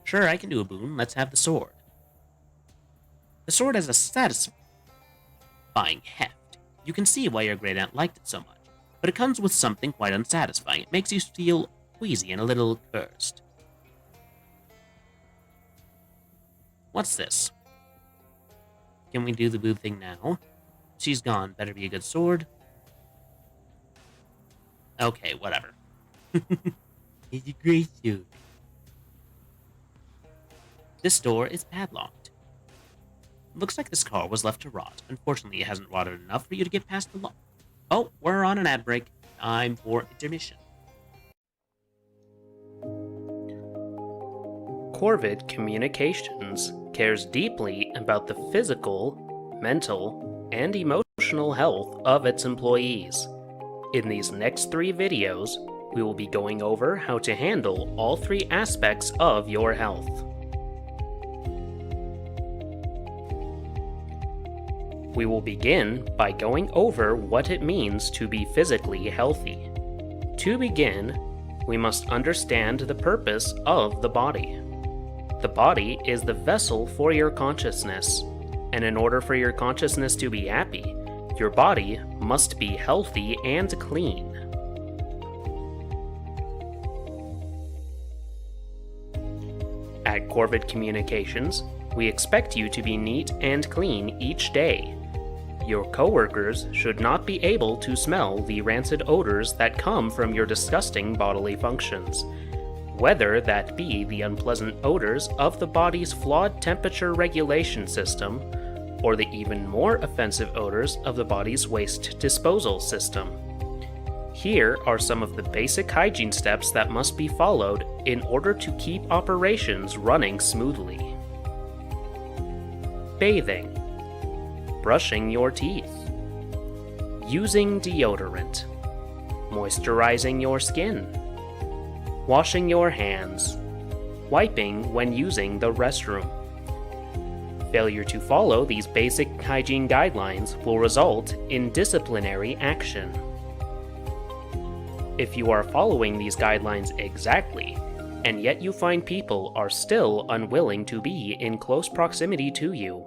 Sure, I can do a boon, let's have the sword. The sword has a satisfying heft. You can see why your great aunt liked it so much. But it comes with something quite unsatisfying. It makes you feel queasy and a little cursed. What's this? Can we do the boo thing now? She's gone. Better be a good sword. Okay, whatever. It's a great sword. This door is padlocked. Looks like this car was left to rot. Unfortunately, it hasn't rotted enough for you to get past the lock. Oh, we're on an ad break. Time for intermission. Corvid Communications cares deeply about the physical, mental, and emotional health of its employees. In these next 3 videos, we will be going over how to handle all 3 aspects of your health. We will begin by going over what it means to be physically healthy. To begin, we must understand the purpose of the body. The body is the vessel for your consciousness, and in order for your consciousness to be happy, your body must be healthy and clean. At Corvid Communications, we expect you to be neat and clean each day. Your coworkers should not be able to smell the rancid odors that come from your disgusting bodily functions, whether that be the unpleasant odors of the body's flawed temperature regulation system, or the even more offensive odors of the body's waste disposal system. Here are some of the basic hygiene steps that must be followed in order to keep operations running smoothly. Bathing. Brushing your teeth. Using deodorant. Moisturizing your skin. Washing your hands. Wiping when using the restroom. Failure to follow these basic hygiene guidelines will result in disciplinary action. If you are following these guidelines exactly, and yet you find people are still unwilling to be in close proximity to you,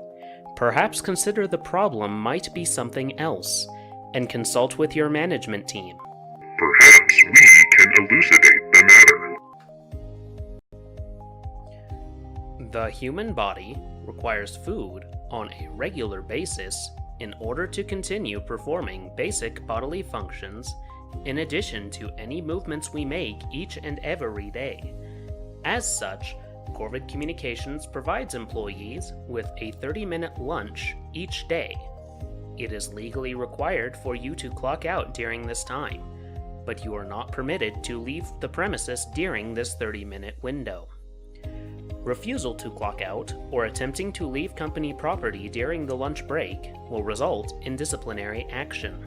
perhaps consider the problem might be something else, and consult with your management team. Perhaps we can elucidate the matter. The human body requires food on a regular basis in order to continue performing basic bodily functions, in addition to any movements we make each and every day. As such, Corvid Communications provides employees with a 30-minute lunch each day. It is legally required for you to clock out during this time, but you are not permitted to leave the premises during this 30-minute window. Refusal to clock out or attempting to leave company property during the lunch break will result in disciplinary action.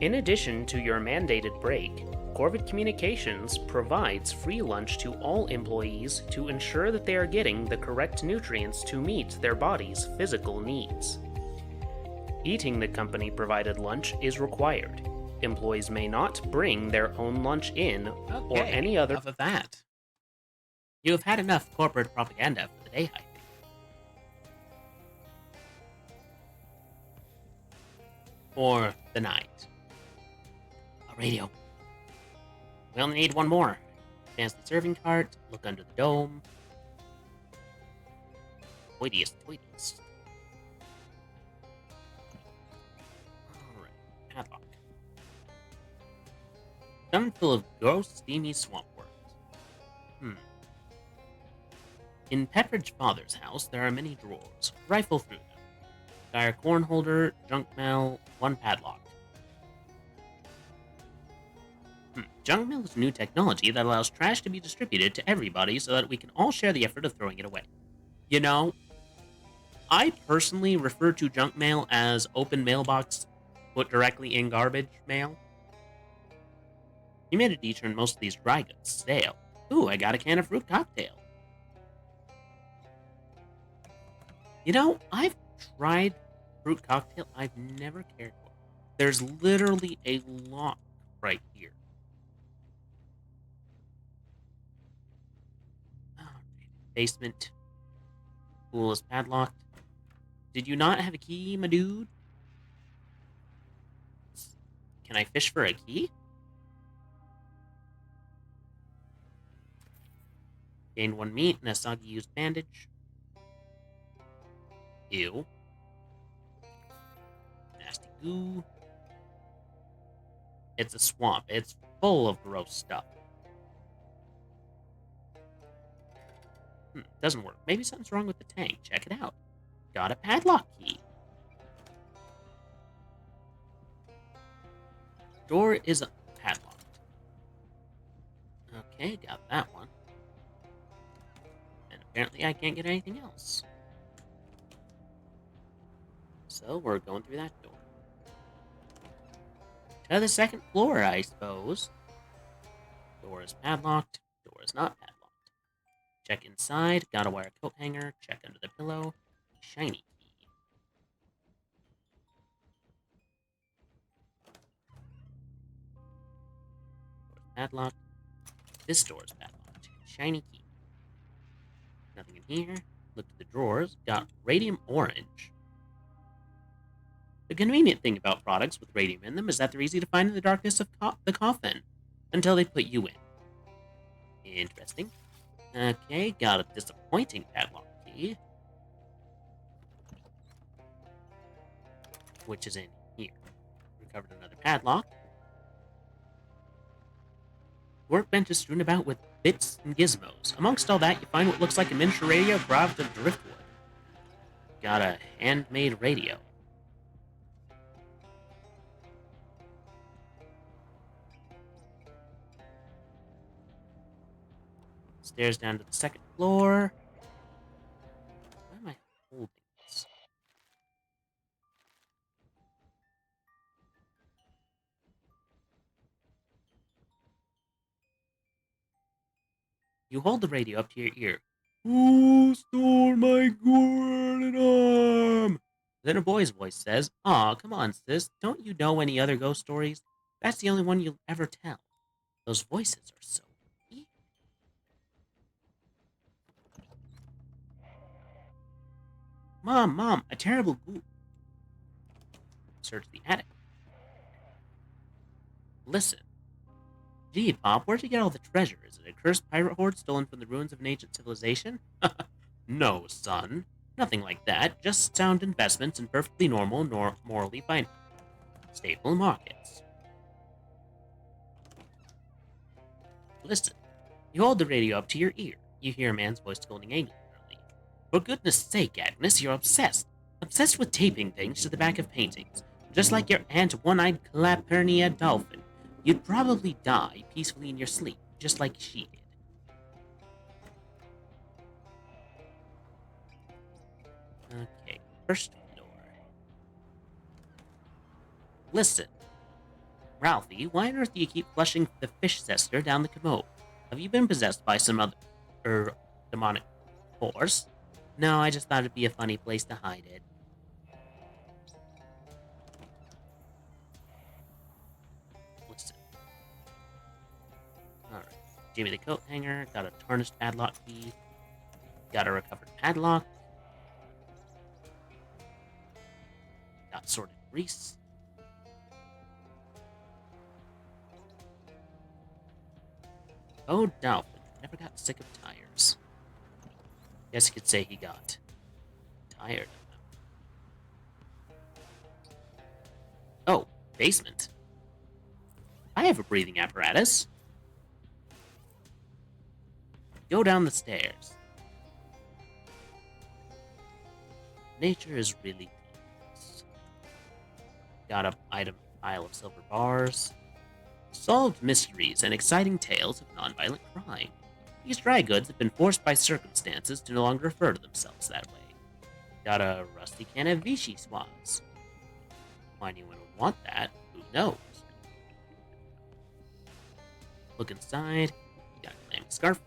In addition to your mandated break, Corvid Communications provides free lunch to all employees to ensure that they are getting the correct nutrients to meet their body's physical needs. Eating the company-provided lunch is required. Employees may not bring their own lunch in or any other. Enough of that. You have had enough corporate propaganda for the day, I think. Or the night. A radio. We only need one more. Advance the serving cart, look under the dome. Toitiest. Alright, padlock. Stomach full of gross, steamy swamp worms. In Petridge's father's house, there are many drawers. Rifle through them. Dire corn holder, junk mail, one padlock. Junk mail is new technology that allows trash to be distributed to everybody so that we can all share the effort of throwing it away. You know, I personally refer to junk mail as open mailbox put directly in garbage mail. Humidity turned most of these dry goods stale. Ooh, I got a can of fruit cocktail. You know, I've tried fruit cocktail. I've never cared for it. There's literally a lock right here. Basement. Pool is padlocked. Did you not have a key, my dude? Can I fish for a key? Gained one meat and a soggy used bandage. Ew. Nasty goo. It's a swamp. It's full of gross stuff. Doesn't work. Maybe something's wrong with the tank. Check it out. Got a padlock key. Door is padlocked. Okay, got that one. And apparently I can't get anything else. So we're going through that door. To the second floor, I suppose. Door is padlocked. Door is not padlocked. Check inside. Got a wire coat hanger. Check under the pillow. Shiny key. Door is padlocked. This door is padlocked. Shiny key. Nothing in here. Looked at the drawers. Got radium orange. The convenient thing about products with radium in them is that they're easy to find in the darkness of the coffin until they put you in. Interesting. Okay, got a disappointing padlock key. Which is in here. Recovered another padlock. Workbench is strewn about with bits and gizmos. Amongst all that, you find what looks like a miniature radio carved of driftwood. Got a handmade radio. Stairs down to the second floor. Why am I holding this? You hold the radio up to your ear. Who stole my golden arm? Then a boy's voice says, Aw, come on, sis. Don't you know any other ghost stories? That's the only one you'll ever tell. Those voices are so eerie. Mom, a terrible ghoul. Search the attic. Listen. Gee, Pop, where'd you get all the treasure? Is it a cursed pirate hoard stolen from the ruins of an ancient civilization? No, son. Nothing like that. Just sound investments in perfectly normal, morally fine, stable markets. Listen. You hold the radio up to your ear. You hear a man's voice scolding angrily. For goodness sake, Agnes, you're obsessed. Obsessed with taping things to the back of paintings. Just like your Aunt One-Eyed Clapernia Dolphin. You'd probably die peacefully in your sleep, just like she did. Okay, first floor. Listen. Ralphie, why on earth do you keep flushing the fish zester down the commode? Have you been possessed by some other, demonic force? No, I just thought it'd be a funny place to hide it. Jimmy the coat hanger. Got a tarnished padlock key. Got a recovered padlock. Got sorted grease. Oh, Dolphin never got sick of tires. Guess you could say he got tired of them. Oh, basement. I have a breathing apparatus. Go down the stairs. Nature is really nice. Got an item pile of silver bars. Solved mysteries and exciting tales of nonviolent crime. These dry goods have been forced by circumstances to no longer refer to themselves that way. Got a rusty can of Vichy swabs. Why anyone would want that, who knows? Look inside. You got a clam scarf.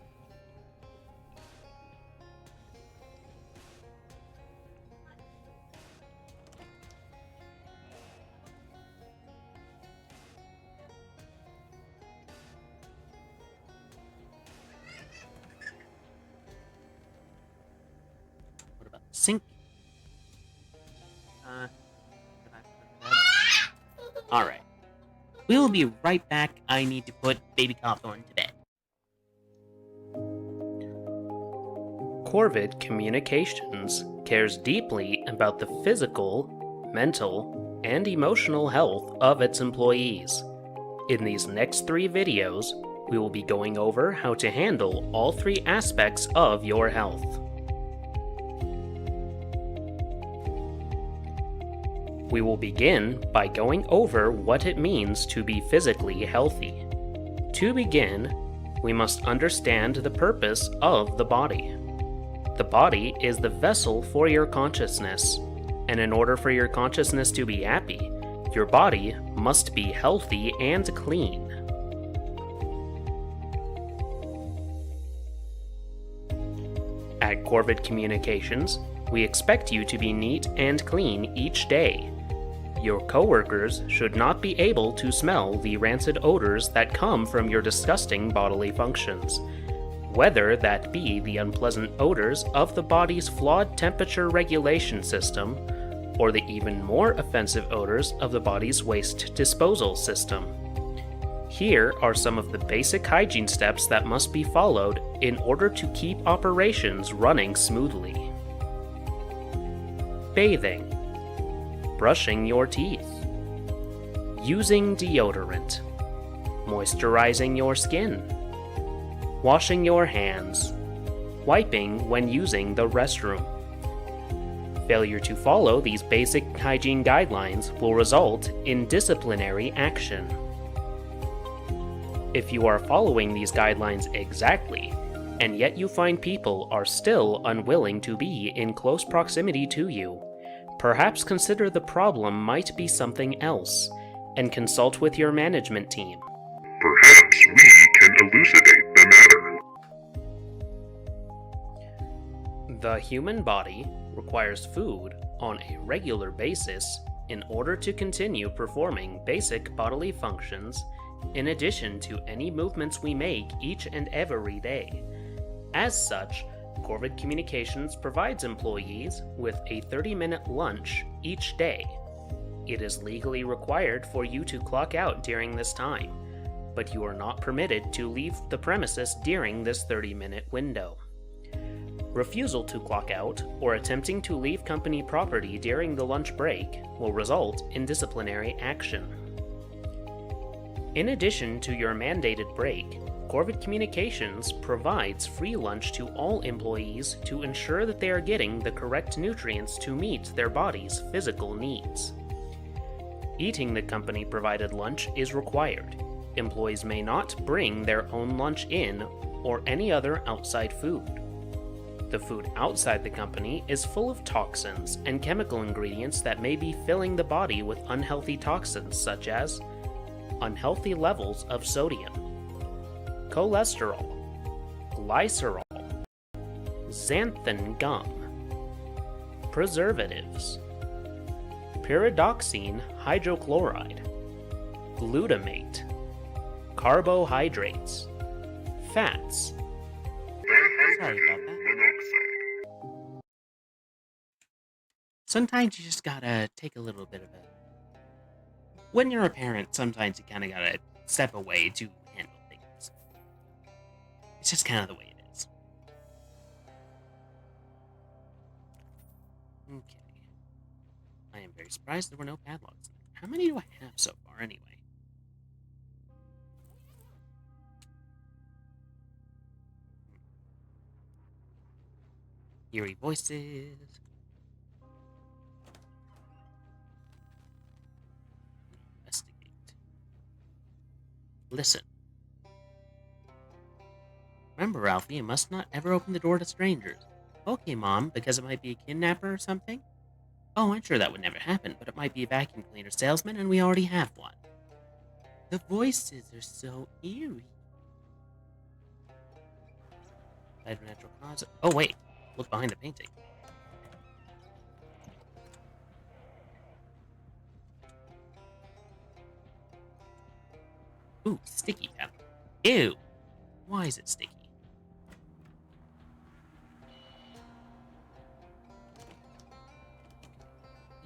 What about the sink? Alright. We'll be right back. I need to put Baby Cawthorn to bed. Corvid Communications cares deeply about the physical, mental, and emotional health of its employees. In these next 3 videos, we will be going over how to handle all 3 aspects of your health. We will begin by going over what it means to be physically healthy. To begin, we must understand the purpose of the body. The body is the vessel for your consciousness, and in order for your consciousness to be happy, your body must be healthy and clean. At Corvid Communications, we expect you to be neat and clean each day. Your coworkers should not be able to smell the rancid odors that come from your disgusting bodily functions, whether that be the unpleasant odors of the body's flawed temperature regulation system, or the even more offensive odors of the body's waste disposal system. Here are some of the basic hygiene steps that must be followed in order to keep operations running smoothly. Bathing. Brushing your teeth. Using deodorant. Moisturizing your skin. Washing your hands. Wiping when using the restroom. Failure to follow these basic hygiene guidelines will result in disciplinary action. If you are following these guidelines exactly, and yet you find people are still unwilling to be in close proximity to you, perhaps consider the problem might be something else, and consult with your management team. Perhaps we can elucidate the matter. The human body requires food on a regular basis in order to continue performing basic bodily functions, in addition to any movements we make each and every day. As such, Corvid Communications provides employees with a 30-minute lunch each day. It is legally required for you to clock out during this time, but you are not permitted to leave the premises during this 30-minute window. Refusal to clock out or attempting to leave company property during the lunch break will result in disciplinary action. In addition to your mandated break, Corvid Communications provides free lunch to all employees to ensure that they are getting the correct nutrients to meet their body's physical needs. Eating the company-provided lunch is required. Employees may not bring their own lunch in or any other outside food. The food outside the company is full of toxins and chemical ingredients that may be filling the body with unhealthy toxins such as unhealthy levels of sodium, cholesterol, glycerol, xanthan gum, preservatives, pyridoxine hydrochloride, glutamate, carbohydrates, fats. That Sorry about that. monoxide. Sometimes you just gotta take a little bit of it. When you're a parent, sometimes you kind of gotta step away to handle things. It's just kind of the way it is. Okay. I am very surprised there were no padlocks in there. How many do I have so far, anyway? Eerie voices. Investigate. Listen. Remember, Ralphie, you must not ever open the door to strangers. Okay, Mom, because it might be a kidnapper or something? Oh, I'm sure that would never happen, but it might be a vacuum cleaner salesman, and we already have one. The voices are so eerie. Natural cause. Oh, wait. Look behind the painting. Ooh, sticky pepper. Ew. Why is it sticky?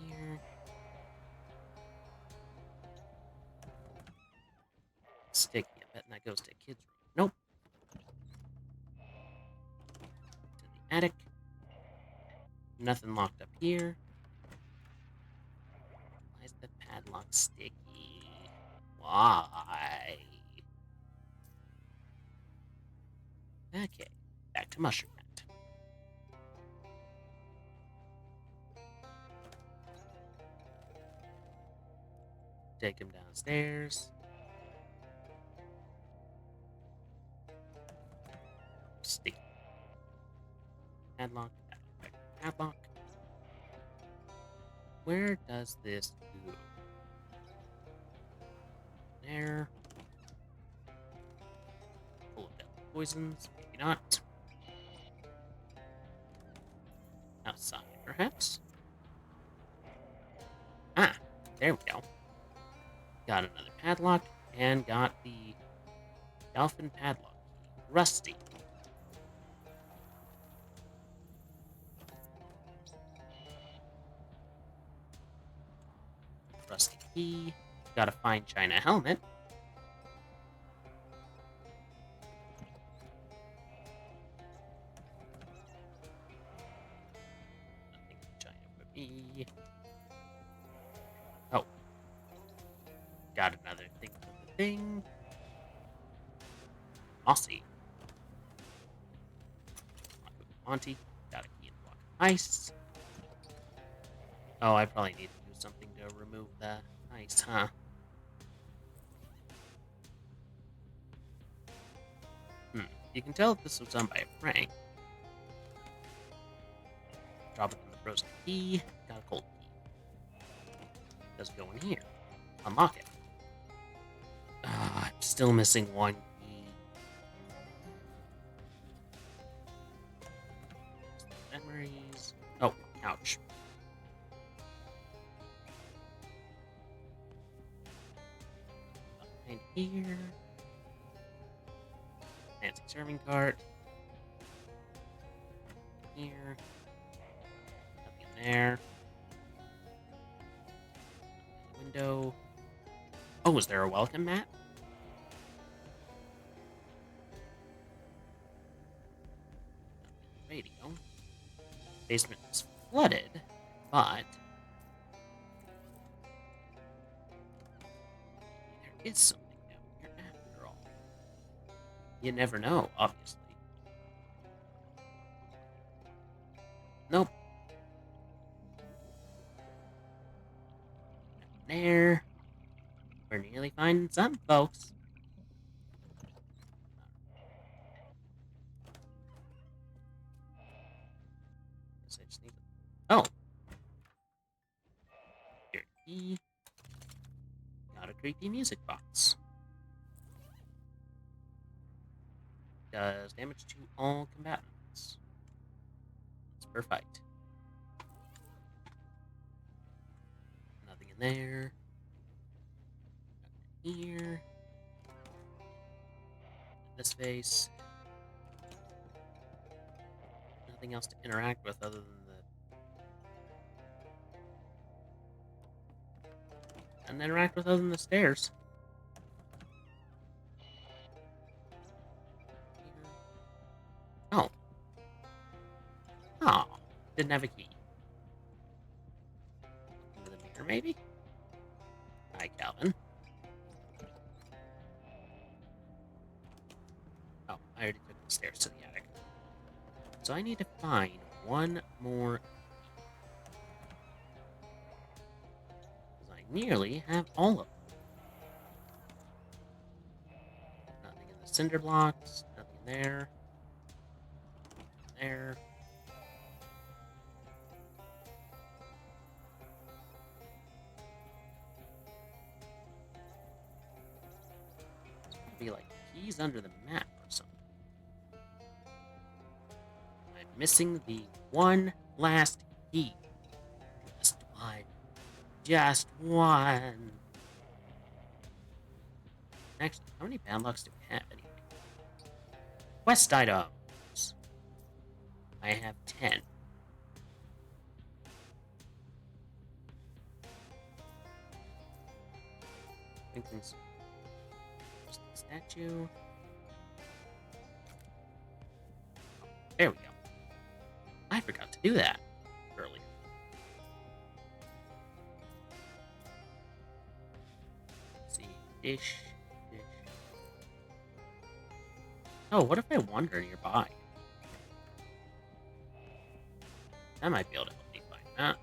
Here. Sticky. I bet that goes to a kid's room. Nope. To the attic. Nothing locked up here. Why is the padlock sticky? Why? Okay. Back to Mushroom Hat. Take him downstairs. Sticky. Padlock. Padlock. Where does this go? There. Full of deadly poisons. Maybe not. Outside, perhaps? Ah, there we go. Got another padlock, and got the dolphin padlock key. Rusty. Rusty key. Got a fine china helmet. Nothing in china for me. Oh. Got another thing for the thing. Mossy. Monty. Got a key in block of ice. Oh, I probably need to do something to remove the ice, huh? You can tell if this was done by a prank. Drop it in the frozen key. Got a cold key. Does it go in here? Unlock it. I'm still missing one key. Memories. Oh, ouch. Behind here. Fancy serving cart. Here. Nothing in there. Window. Oh, is there a welcome mat? Radio. Basement is flooded, but there is something down here after all. You never know, obviously. Nope. There. We're nearly finding something, folks. Guess I just need to... Oh. Here. E. Got a creepy music box. Does damage to all combatants. It's per fight. Nothing in there. Nothing in here. This face. nothing else to interact with other than the stairs. Oh. Oh. Didn't have a key. Into the mirror, maybe? Hi, Calvin. Oh, I already took the stairs to the attic. So I need to find one more key. Because I nearly have all of them. Nothing in the cinder blocks. Nothing there. There. There's gotta be like keys under the map or something. I'm missing the one last key. Just one. Just one. Actually, how many padlocks do we have anyway? Quest items. I have 10. I think there's just the statue. There we go. I forgot to do that earlier. Let's see. Dish. Oh, what if I wander nearby? I might be able to help me find that.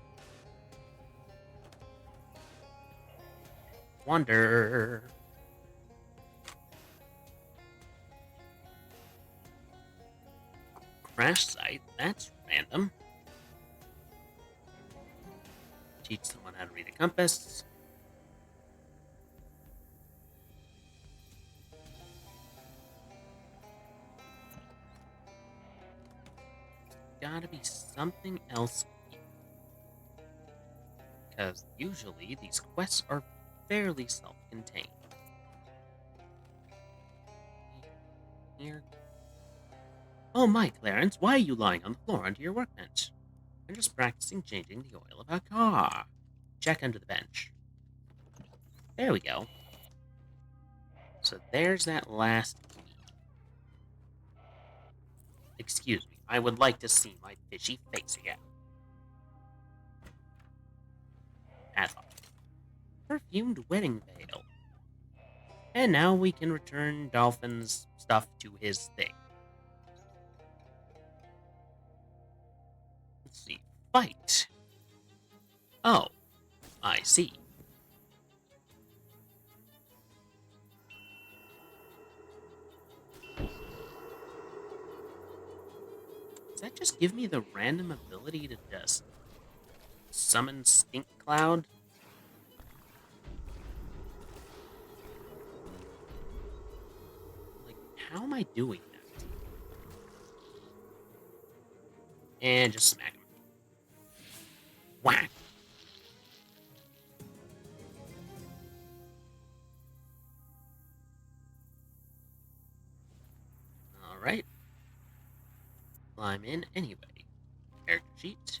Wander. Crash site? That's random. Teach someone how to read a compass. Gotta be something else here. Because usually these quests are fairly self-contained. Here. Oh my, Clarence, why are you lying on the floor under your workbench? I'm just practicing changing the oil of our car. Check under the bench. There we go. So there's that last key. Excuse me, I would like to see my fishy face again. Padlock. Perfumed wedding veil. And now we can return Dolphin's stuff to his thing. Let's see. Fight. Oh, I see. Does that just give me the random ability to just summon Stink Cloud? Like, how am I doing that? And just smack him. Whack! Alright. Climb in anyway. Character sheet.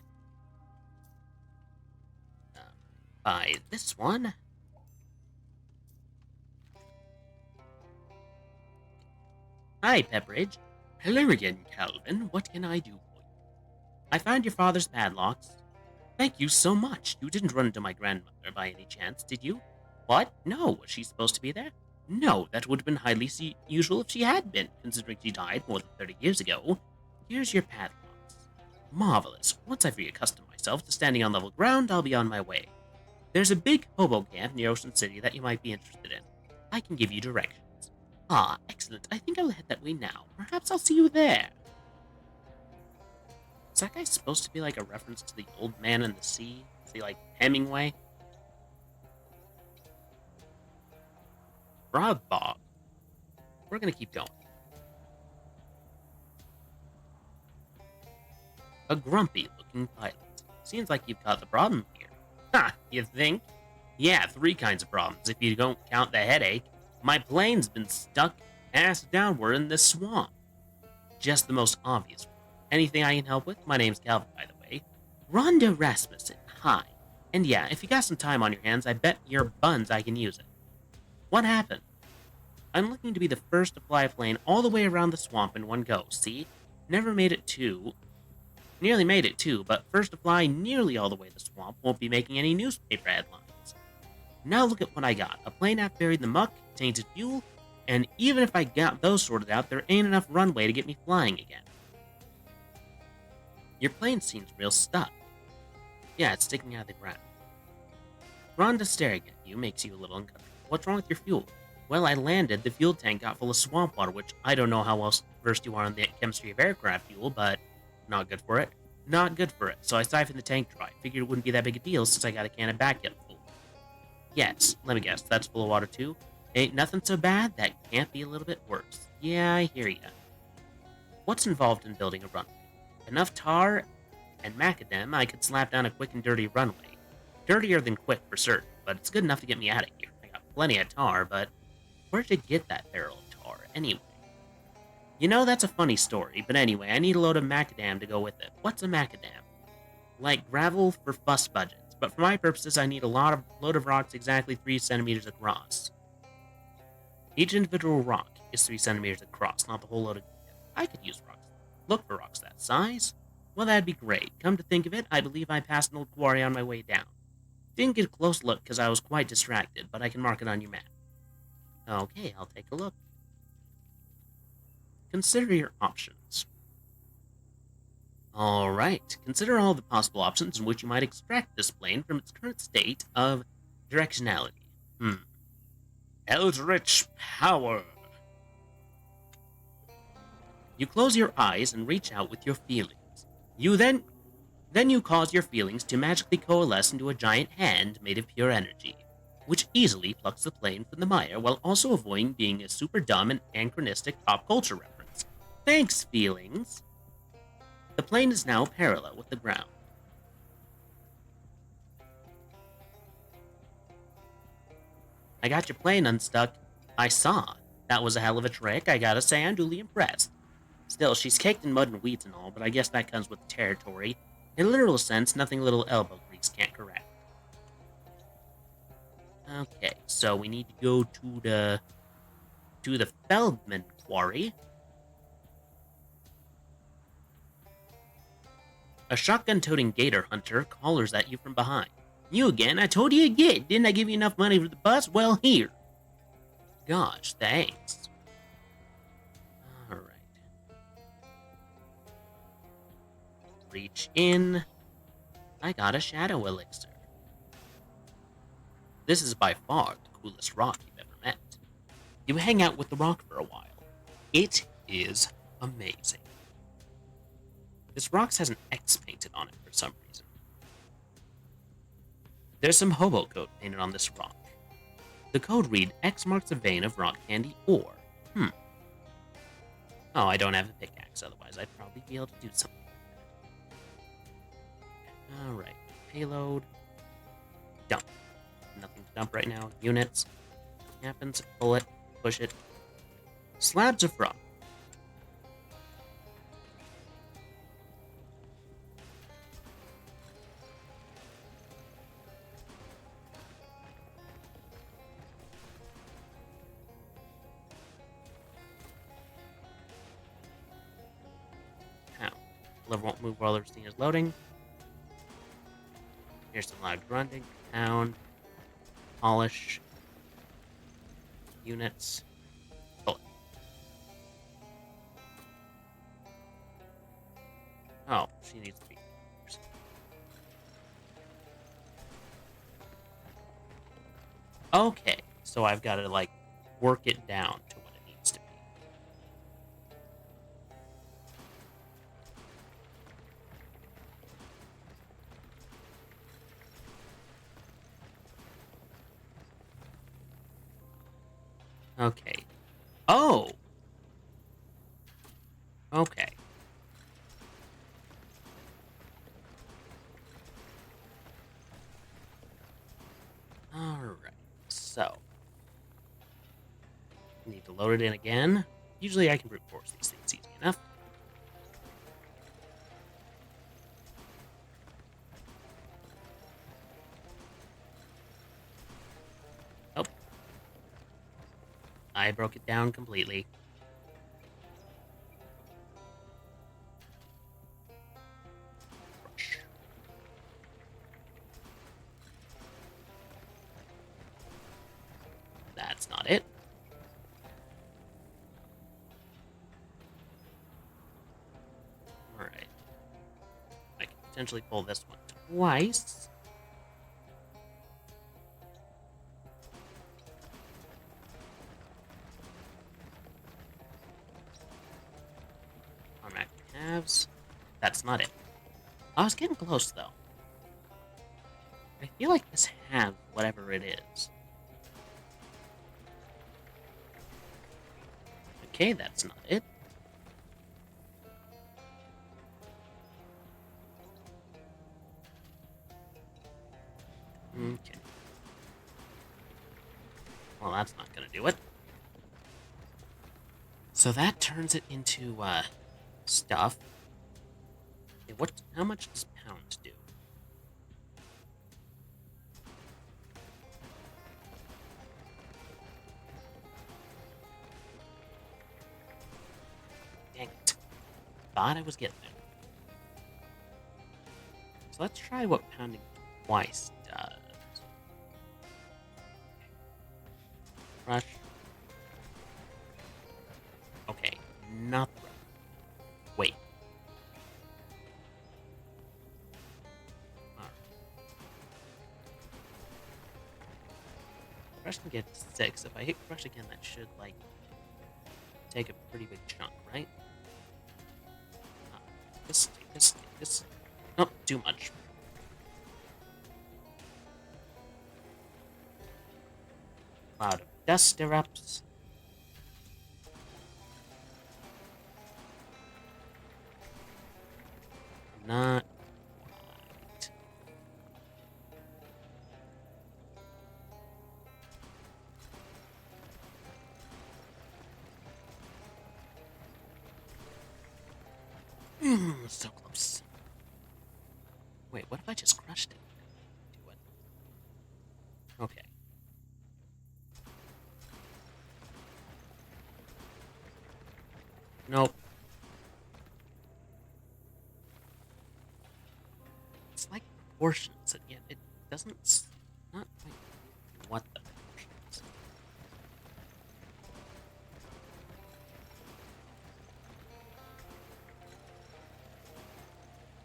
Buy this one. Hi, Pepperidge. Hello again, Calvin. What can I do for you? I found your father's padlocks. Thank you so much. You didn't run into my grandmother by any chance, did you? What? No. Was she supposed to be there? No, that would have been highly usual if she had been, considering she died more than 30 years ago. Here's your padlocks. Marvelous. Once I've reaccustomed myself to standing on level ground, I'll be on my way. There's a big hobo camp near Ocean City that you might be interested in. I can give you directions. Ah, excellent. I think I'll head that way now. Perhaps I'll see you there. Is that guy supposed to be like a reference to the old man in the sea? Is he like Hemingway? Frog Bob. We're gonna keep going. A grumpy-looking pilot. Seems like you've got the problem here. Ha, you think? Yeah, 3 kinds of problems if you don't count the headache. My plane's been stuck ass downward in this swamp. Just the most obvious one. Anything I can help with? My name's Calvin, by the way. Rhonda Rasmussen, hi. And yeah, if you got some time on your hands, I bet your buns I can use it. What happened? I'm looking to be the first to fly a plane all the way around the swamp in one go, see? Nearly made it too, but first to fly nearly all the way to the swamp won't be making any newspaper headlines. Now look at what I got. A plane half buried in the muck, tainted fuel, and even if I got those sorted out, there ain't enough runway to get me flying again. Your plane seems real stuck. Yeah, it's sticking out of the ground. Rhonda staring at you makes you a little uncomfortable. What's wrong with your fuel? Well, I landed, the fuel tank got full of swamp water, which I don't know how else versed you are on the chemistry of aircraft fuel, but not good for it. Not good for it, so I siphoned the tank dry. Figured it wouldn't be that big a deal since I got a can of backup full. Yes, let me guess, that's full of water too? Ain't nothing so bad, that can't be a little bit worse. Yeah, I hear ya. What's involved in building a runway? Enough tar and macadam I could slap down a quick and dirty runway. Dirtier than quick for certain, but it's good enough to get me out of here. I got plenty of tar, but where'd you get that barrel of tar anyway? You know, that's a funny story, but anyway, I need a load of macadam to go with it. What's a macadam? Like gravel for fuss budgets, but for my purposes I need a load of rocks exactly 3 centimeters across. Each individual rock is 3 centimeters across, not the whole load of... I could use rocks. Look for rocks that size. Well, that'd be great. Come to think of it, I believe I passed an old quarry on my way down. Didn't get a close look because I was quite distracted, but I can mark it on your map. Okay, I'll take a look. Consider your options. Alright, consider all the possible options in which you might extract this plane from its current state of directionality. Eldritch power! You close your eyes and reach out with your feelings. Then you cause your feelings to magically coalesce into a giant hand made of pure energy, which easily plucks the plane from the mire while also avoiding being a super dumb and anachronistic pop culture reference. Thanks, feelings! The plane is now parallel with the ground. I got your plane unstuck. I saw. That was a hell of a trick, I gotta say, I'm duly impressed. Still, she's caked in mud and weeds and all, but I guess that comes with the territory. In a literal sense, nothing a little elbow grease can't correct. Okay, so we need to go to the Feldman Quarry. A shotgun-toting gator hunter hollers at you from behind. You again? I told you again. Didn't I give you enough money for the bus? Well, here. Gosh, thanks. Alright. Reach in. I got a shadow elixir. This is by far the coolest rock you've ever met. You hang out with the rock for a while. It is amazing. This rock has an X painted on it for some reason. There's some hobo code painted on this rock. The code read X marks a vein of rock candy or... Oh, I don't have a pickaxe, otherwise I'd probably be able to do something like that. Alright, payload. Dump. Nothing to dump right now. Units. Happens, pull it, push it. Slabs of rock. Lever won't move while everything is loading. Here's some loud grunting. Pound. Polish. Units. Pull it. Oh, she needs to be. Okay, so I've got to, like, work it down to what it needs to be. Okay. Oh! Okay. Alright, so. Need to load it in again. Usually I can brute force these things easy enough. I broke it down completely. Brush. That's not it. Alright. I can potentially pull this one twice. Armac halves. That's not it. I was getting close, though. I feel like this has whatever it is. Okay, that's not it. Okay. Well, that's not gonna do it. So that turns it into, stuff. Okay, how much does pound do? Dang it. Thought I was getting there. So let's try what pounding twice does. Rush. Okay, not the rush. Wait. Alright. Crush can get 6. If I hit crush again, that should, like, take a pretty big chunk, right? Take this. Nope, too much. Cloud of dust erupts. Not quite. So close. Wait, what if I just crushed it? Do it. Okay. Nope. It's like proportions, and yet it doesn't. Not quite what the proportions.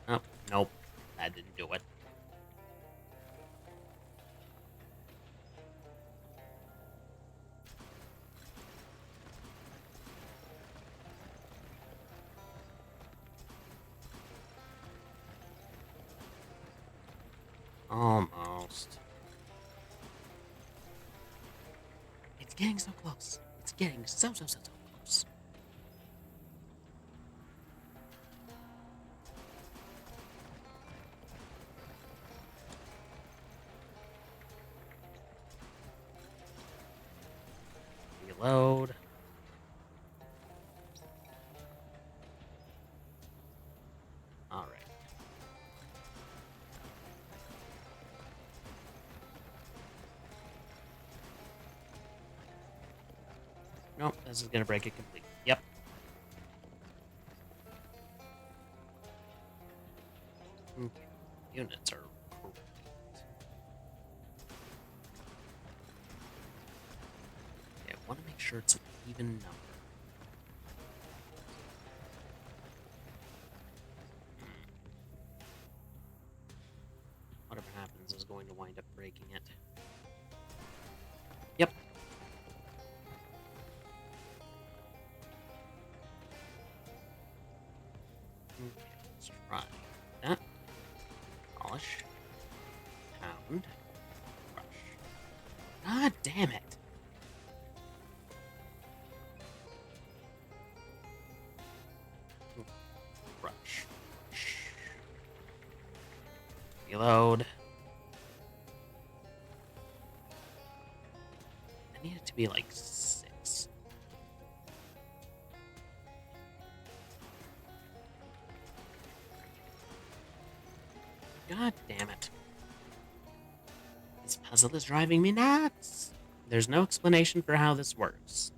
Oh, nope. That didn't do it. Almost. It's getting so close. It's getting so close. Reload. Alright. Nope, this is gonna break it completely. Yep. Okay. Units are correct. Okay, I want to make sure it's an even number. Whatever happens is going to wind up breaking it. Yep. Okay, let's try that. Polish. Pound. Brush. God damn it. Brush. Reload. I need it to be like 6. God damn it. This puzzle is driving me nuts. There's no explanation for how this works.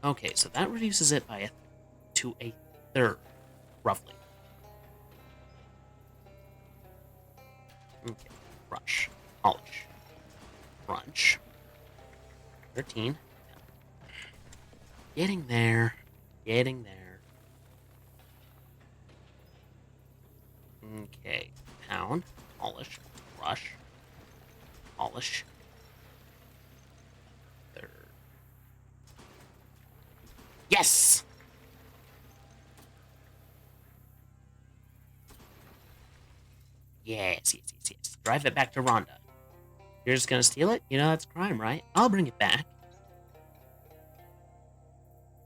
Okay, so that reduces it by to a third, roughly. Okay, rush, polish, crunch. 13. Getting there. Getting there. Okay. Pound. Polish. Rush. Polish. Third. Yes! Yes. Drive it back to Rhonda. You're just gonna steal it? You know that's a crime, right? I'll bring it back.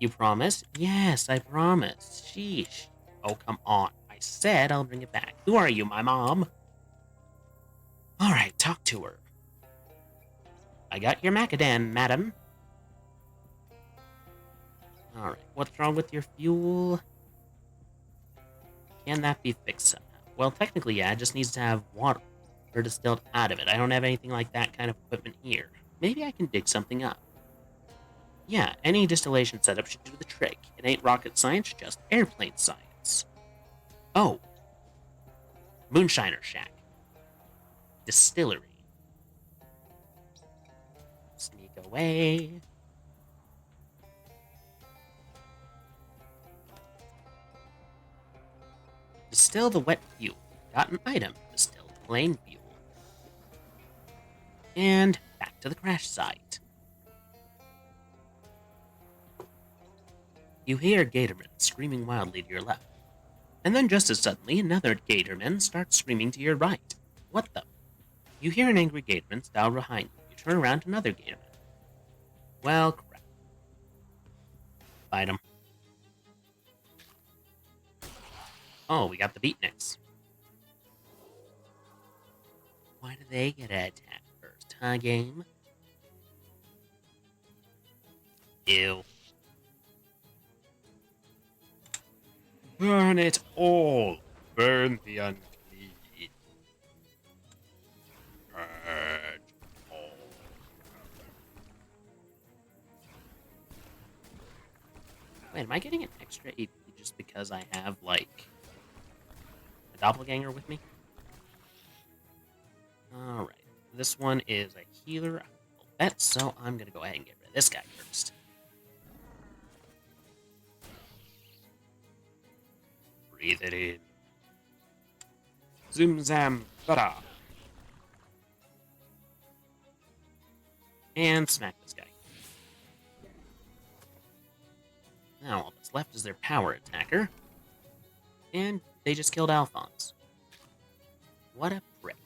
You promise? Yes, I promise. Sheesh. Oh, come on. I said I'll bring it back. Who are you, my mom? Alright, talk to her. I got your macadam, madam. Alright, what's wrong with your fuel? Can that be fixed somehow? Well, technically, yeah, it just needs to have water or distilled out of it. I don't have anything like that kind of equipment here. Maybe I can dig something up. Yeah, any distillation setup should do the trick. It ain't rocket science, just airplane science. Oh. Moonshiner Shack. Distillery. Sneak away. Distill the wet fuel. Got an item. Distill the plain fuel. And back to the crash site. You hear Gatorman screaming wildly to your left. And then just as suddenly, another Gatorman starts screaming to your right. What the? You hear an angry Gatorman scowl behind you. You turn around to another Gatorman. Well, crap. Fight him. Oh, we got the beatniks. Why do they get attacked first, huh, game? Ew. Burn it all. Burn the unclean. Purge all. Wait, am I getting an extra AP just because I have, like, a doppelganger with me? Alright. This one is a healer, I'll bet, so I'm gonna go ahead and get rid of this guy first. Breathe it in. Zim zam bada. And smack this guy. Now all that's left is their power attacker. And they just killed Alphonse. What a prick.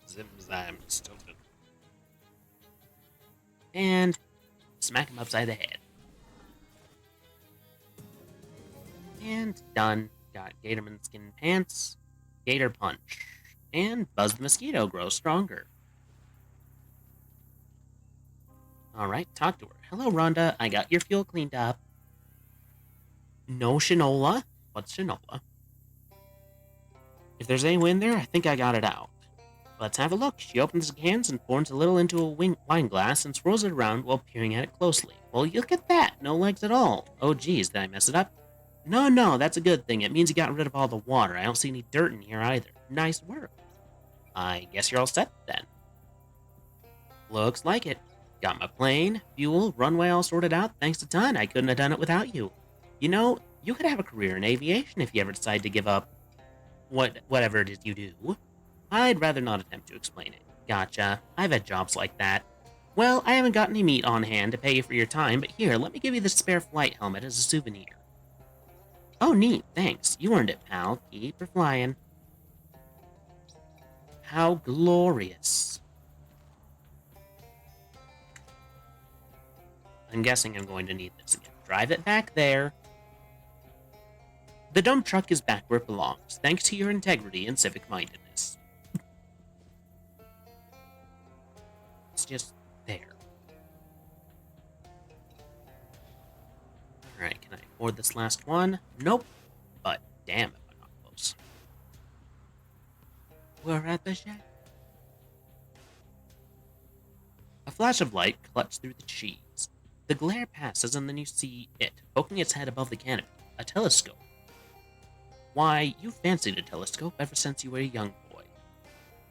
Zim zam stilted. And smack him upside the head. And done. Got Gatorman skin pants, Gator punch, and Buzz the Mosquito grows stronger. Alright, talk to her. Hello, Rhonda. I got your fuel cleaned up. No Shinola? What's Shinola? If there's any wind there, I think I got it out. Let's have a look. She opens the cans and pours a little into a wine glass and swirls it around while peering at it closely. Well, look at that. No legs at all. Oh, geez, did I mess it up? No, that's a good thing. It means you got rid of all the water. I don't see any dirt in here either. Nice work. I guess you're all set then. Looks like it. Got my plane, fuel, runway all sorted out. Thanks a ton. I couldn't have done it without you. You know, you could have a career in aviation if you ever decide to give up whatever it is you do. I'd rather not attempt to explain it. Gotcha. I've had jobs like that. Well, I haven't got any meat on hand to pay you for your time, but here, let me give you this spare flight helmet as a souvenir. Oh, neat. Thanks. You earned it, pal. Keep her flying. How glorious. I'm guessing I'm going to need this again. Drive it back there. The dump truck is back where it belongs, thanks to your integrity and civic-mindedness. It's just there. Alright, can I afford this last one? Nope. But damn if I'm not close. We're at the shack. flash of light cuts through the trees. The glare passes, and then you see it, poking its head above the canopy. A telescope. Why, you fancied a telescope ever since you were a young boy.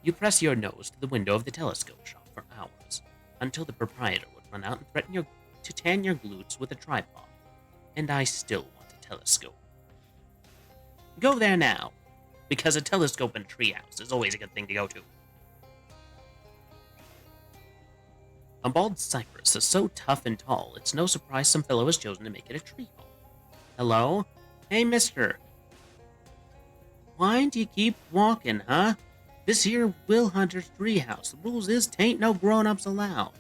You press your nose to the window of the telescope shop for hours, until the proprietor would run out and threaten to tan your glutes with a tripod. And I still want a telescope. Go there now, because a telescope in a treehouse is always a good thing to go to. A bald cypress is so tough and tall, it's no surprise some fellow has chosen to make it a tree home. Hello? Hey, mister. Why do you keep walking, huh? This here Will Hunter's treehouse. The rules is tain't no grown-ups allowed.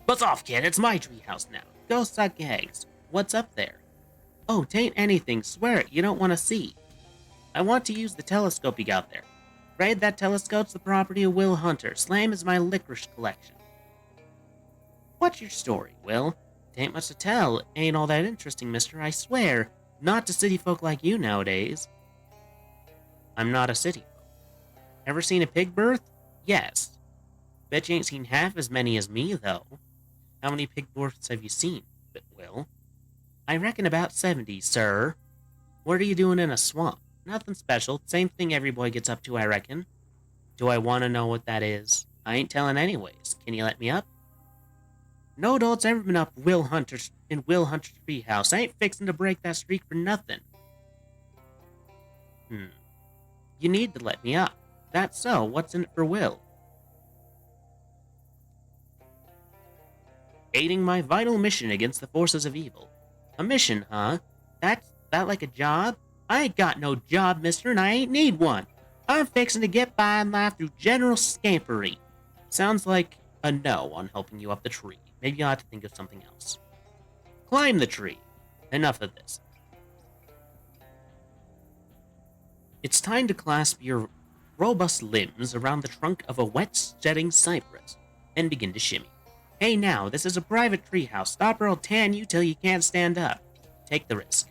Buzz off, kid. It's my treehouse now. Go suck eggs. What's up there? Oh, tain't anything. Swear it. You don't want to see. I want to use the telescope you got there. Afraid that telescope's the property of Will Hunter. Slam is my licorice collection. What's your story, Will? Tain't much to tell. Ain't all that interesting, mister, I swear. Not to city folk like you nowadays. I'm not a city folk. Ever seen a pig birth? Yes. Bet you ain't seen half as many as me, though. How many pig births have you seen, Will? I reckon about 70, sir. What are you doing in a swamp? Nothing special. Same thing every boy gets up to, I reckon. Do I want to know what that is? I ain't telling anyways. Can you let me up? No adult's ever been up in Will Hunter's treehouse. I ain't fixing to break that streak for nothing. You need to let me up. That's so. What's in it for Will? Aiding my vital mission against the forces of evil. A mission, huh? That like a job? I ain't got no job, mister, and I ain't need one. I'm fixing to get by in life through general scampery. Sounds like a no on helping you up the tree. Maybe I'll have to think of something else. Climb the tree. Enough of this. It's time to clasp your robust limbs around the trunk of a wet-shedding cypress and begin to shimmy. Hey now, this is a private treehouse. Stop or I'll tan you till you can't stand up. Take the risk.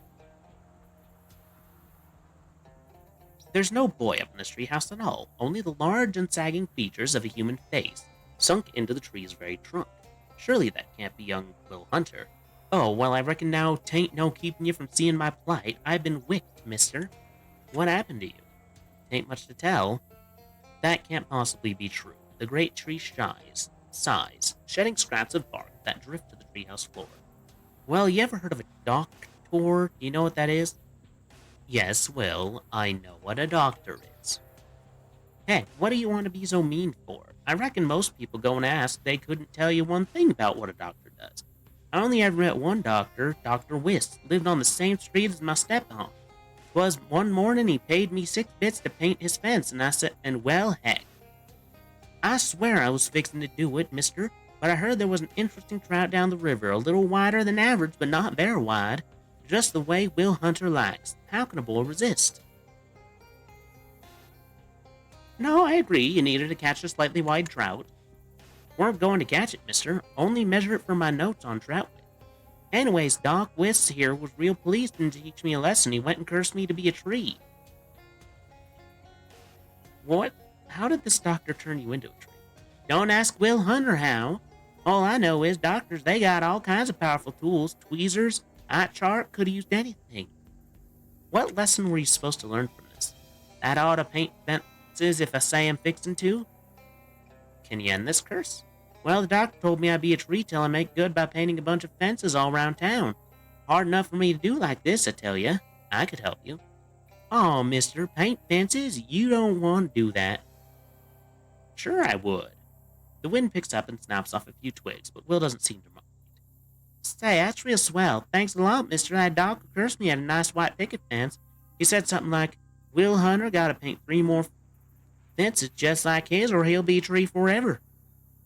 There's no boy up in this treehouse at all, only the large and sagging features of a human face, sunk into the tree's very trunk. Surely that can't be young Will Hunter. Oh, well, I reckon now tain't no keeping you from seeing my plight. I've been wicked, mister. What happened to you? Tain't much to tell. That can't possibly be true. The great tree sighs, shedding scraps of bark that drift to the treehouse floor. Well, you ever heard of a doctor? You know what that is? Yes, Will, I know what a doctor is. Heck, what do you want to be so mean for? I reckon most people go and ask, they couldn't tell you one thing about what a doctor does. I only ever met one doctor, Dr. Whist, lived on the same street as my step-home. 'Twas one morning he paid me 6 bits to paint his fence, and I said, and well, heck. I swear I was fixing to do it, mister, but I heard there was an interesting trout down the river, a little wider than average, but not very wide. Just the way Will Hunter likes. How can a boy resist? No, I agree, you needed to catch a slightly wide trout. Weren't going to catch it, mister. Only measure it from my notes on trout. Anyways, Doc Whist here was real pleased to teach me a lesson. He went and cursed me to be a tree. What? How did this doctor turn you into a tree? Don't ask Will Hunter how. All I know is doctors, they got all kinds of powerful tools. Tweezers, eye chart, could have used anything. What lesson were you supposed to learn from this? That I ought to paint fences if I say I'm fixing to? Can you end this curse? Well, the doctor told me I'd be a tree till I make good by painting a bunch of fences all around town. Hard enough for me to do like this, I tell you. I could help you. Oh, mister, paint fences? You don't want to do that. Sure I would. The wind picks up and snaps off a few twigs, but Will doesn't seem to mind. Say, that's real swell. Thanks a lot, mister. That dog who cursed me had a nice white picket fence. He said something like, Will Hunter gotta paint 3 more fences just like his or he'll be a tree forever.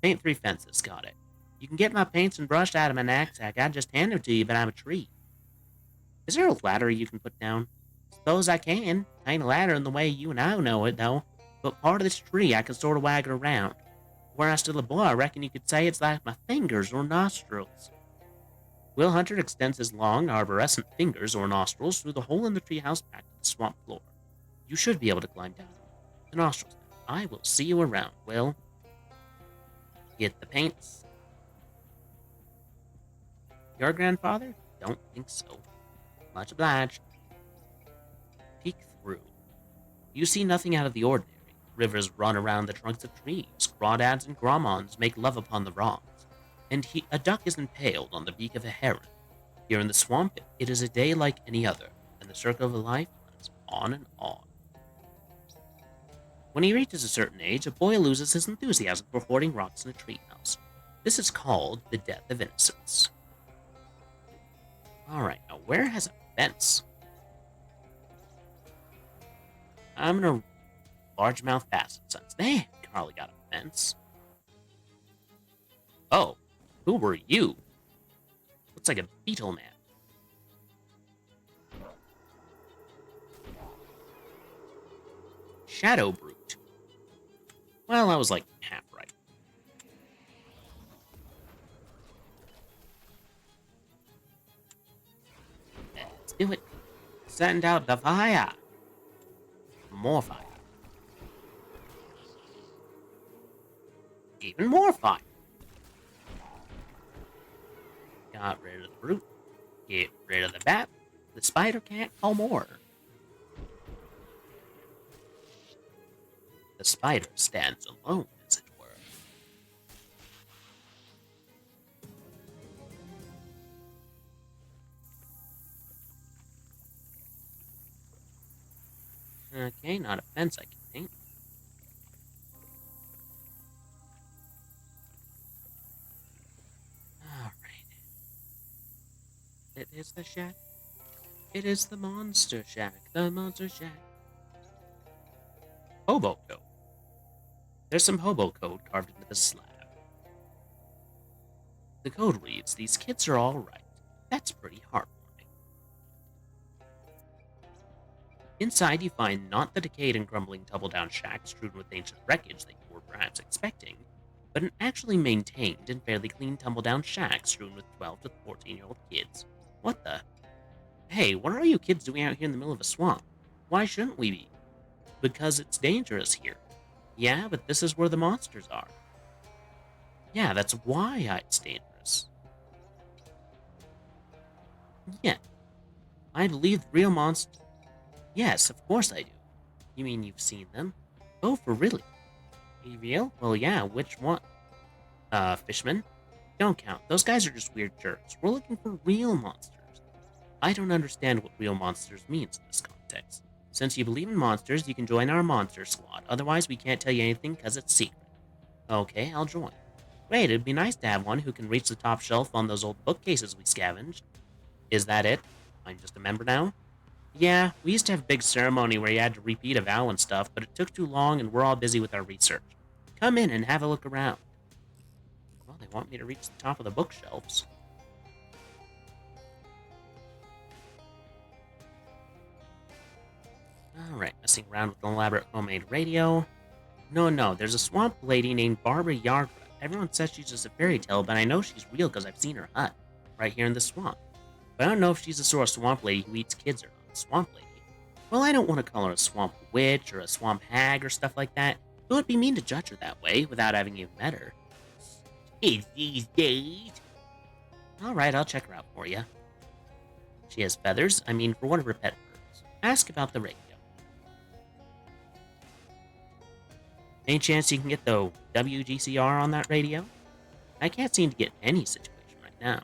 Paint 3 fences, got it. You can get my paints and brush out of my knapsack. I'd just hand them to you, but I'm a tree. Is there a ladder you can put down? Suppose I can. Ain't a ladder in the way you and I know it, though. But part of this tree I can sort of wag it around. Where I still a boy, I reckon you could say it's like my fingers or nostrils. Will Hunter extends his long, arborescent fingers or nostrils through the hole in the treehouse back to the swamp floor. You should be able to climb down the nostrils. I will see you around, Will. Get the paints. Your grandfather? Don't think so. Much obliged. Peek through. You see nothing out of the ordinary. Rivers run around the trunks of trees. Crawdads and gromons make love upon the rocks. And a duck is impaled on the beak of a heron. Here in the swamp, it is a day like any other, and the circle of life runs on and on. When he reaches a certain age, a boy loses his enthusiasm for hoarding rocks in a treehouse. This is called the death of innocence. Alright, now where has a fence? I'm gonna largemouth bass since they probably got a fence. Oh, who were you? Looks like a beetle man. Shadow Brute. Well, I was like half right. Let's do it. Send out the fire. More fire. Even more fire. Got rid of the brute. Get rid of the bat. The spider can't call more. The spider stands alone, as it were. Okay, not a fence I can paint. Alright. It is the shack. It is the monster shack. The monster shack. Hobo code. There's some hobo code carved into the slab. The code reads, "These kids are alright." That's pretty heartwarming. Inside, you find not the decayed and crumbling tumble-down shack strewn with ancient wreckage that you were perhaps expecting, but an actually maintained and fairly clean tumble-down shack strewn with 12 to 14-year-old kids. What the? Hey, what are you kids doing out here in the middle of a swamp? Why shouldn't we be? Because it's dangerous here. Yeah, but this is where the monsters are. Yeah, that's why it's dangerous. Yeah, I believe the real monsters. Yes, of course I do. You mean you've seen them? Oh, for really? Real? Well, yeah, which one? Fishmen? Don't count. Those guys are just weird jerks. We're looking for real monsters. I don't understand what real monsters means in this context. Since you believe in monsters, you can join our monster squad. Otherwise, we can't tell you anything because it's secret. Okay, I'll join. Great, it'd be nice to have one who can reach the top shelf on those old bookcases we scavenged. Is that it? I'm just a member now? Yeah, we used to have a big ceremony where you had to repeat a vow and stuff, but it took too long and we're all busy with our research. Come in and have a look around. Well, they want me to reach the top of the bookshelves. Alright, messing around with an elaborate homemade radio. No, there's a swamp lady named Barbara Yargra. Everyone says she's just a fairy tale, but I know she's real because I've seen her hut, right here in the swamp. But I don't know if she's the sort of swamp lady who eats kids or not. Swamp lady? Well, I don't want to call her a swamp witch or a swamp hag or stuff like that. It would be mean to judge her that way without having even met her. Kids these days. Alright, I'll check her out for you. She has feathers, for one of her pet birds. Ask about the radio. Any chance you can get the WGCR on that radio? I can't seem to get any situation right now.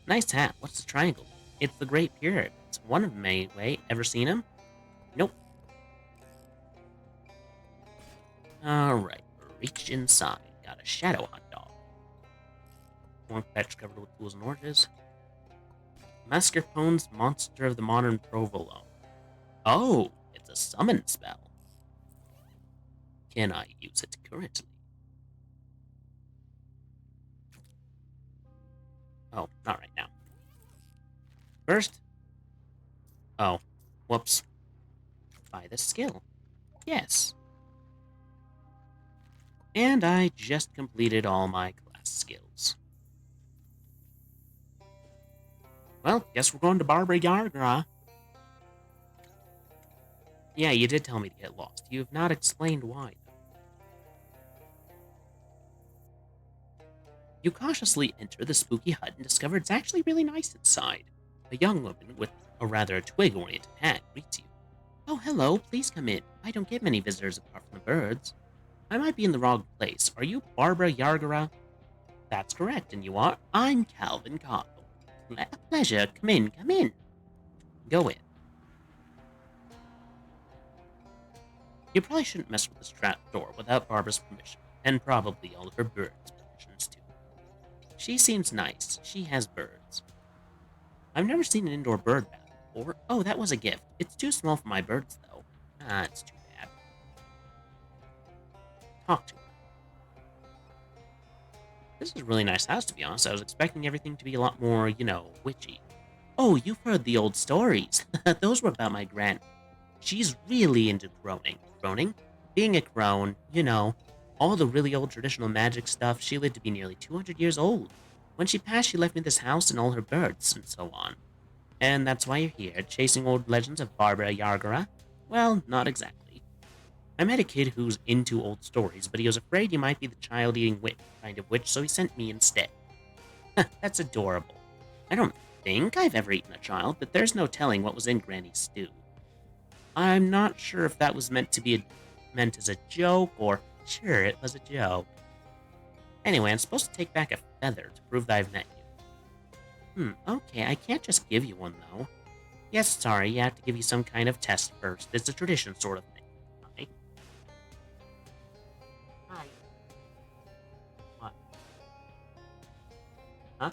Nice hat. What's the triangle? It's the Great Pyramid. It's one of them anyway. Ever seen him? Nope. Alright, reach inside. Got a shadow hot dog. One patch covered with tools and oranges. Mascarpone's Monster of the Modern Provolone. Oh, it's a summon spell. Can I use it currently? Oh, not right now. First. Oh, whoops. Buy the skill. Yes. And I just completed all my class skills. Well, guess we're going to Barbara Yargra. Yeah, you did tell me to get lost. You have not explained why. You cautiously enter the spooky hut and discover it's actually really nice inside. A young woman with a rather twig-oriented hat greets you. Oh, hello, please come in. I don't get many visitors apart from the birds. I might be in the wrong place. Are you Barbara Yargara? That's correct, and you are? I'm Calvin Cottle. A pleasure. Come in, come in. Go in. You probably shouldn't mess with this trap door without Barbara's permission, and probably all of her birds' permissions too. She seems nice. She has birds. I've never seen an indoor bird bath before. Oh, that was a gift. It's too small for my birds, though. Ah, it's too bad. Talk to her. This is a really nice house, to be honest. I was expecting everything to be a lot more, witchy. Oh, you've heard the old stories. Those were about my gran. She's really into croning. Croning? Being a crone, all the really old traditional magic stuff. She lived to be nearly 200 years old. When she passed, she left me this house and all her birds, and so on. And that's why you're here, chasing old legends of Barbara Yargara? Well, not exactly. I met a kid who's into old stories, but he was afraid you might be the child-eating witch kind of witch, so he sent me instead. That's adorable. I don't think I've ever eaten a child, but there's no telling what was in Granny's stew. I'm not sure if that was meant as a joke, or sure, it was a joke. Anyway, I'm supposed to take back a feather to prove that I've met you. Okay, I can't just give you one, though. Yes, sorry, you have to give you some kind of test first. It's a tradition sort of thing. Hi. What? Huh?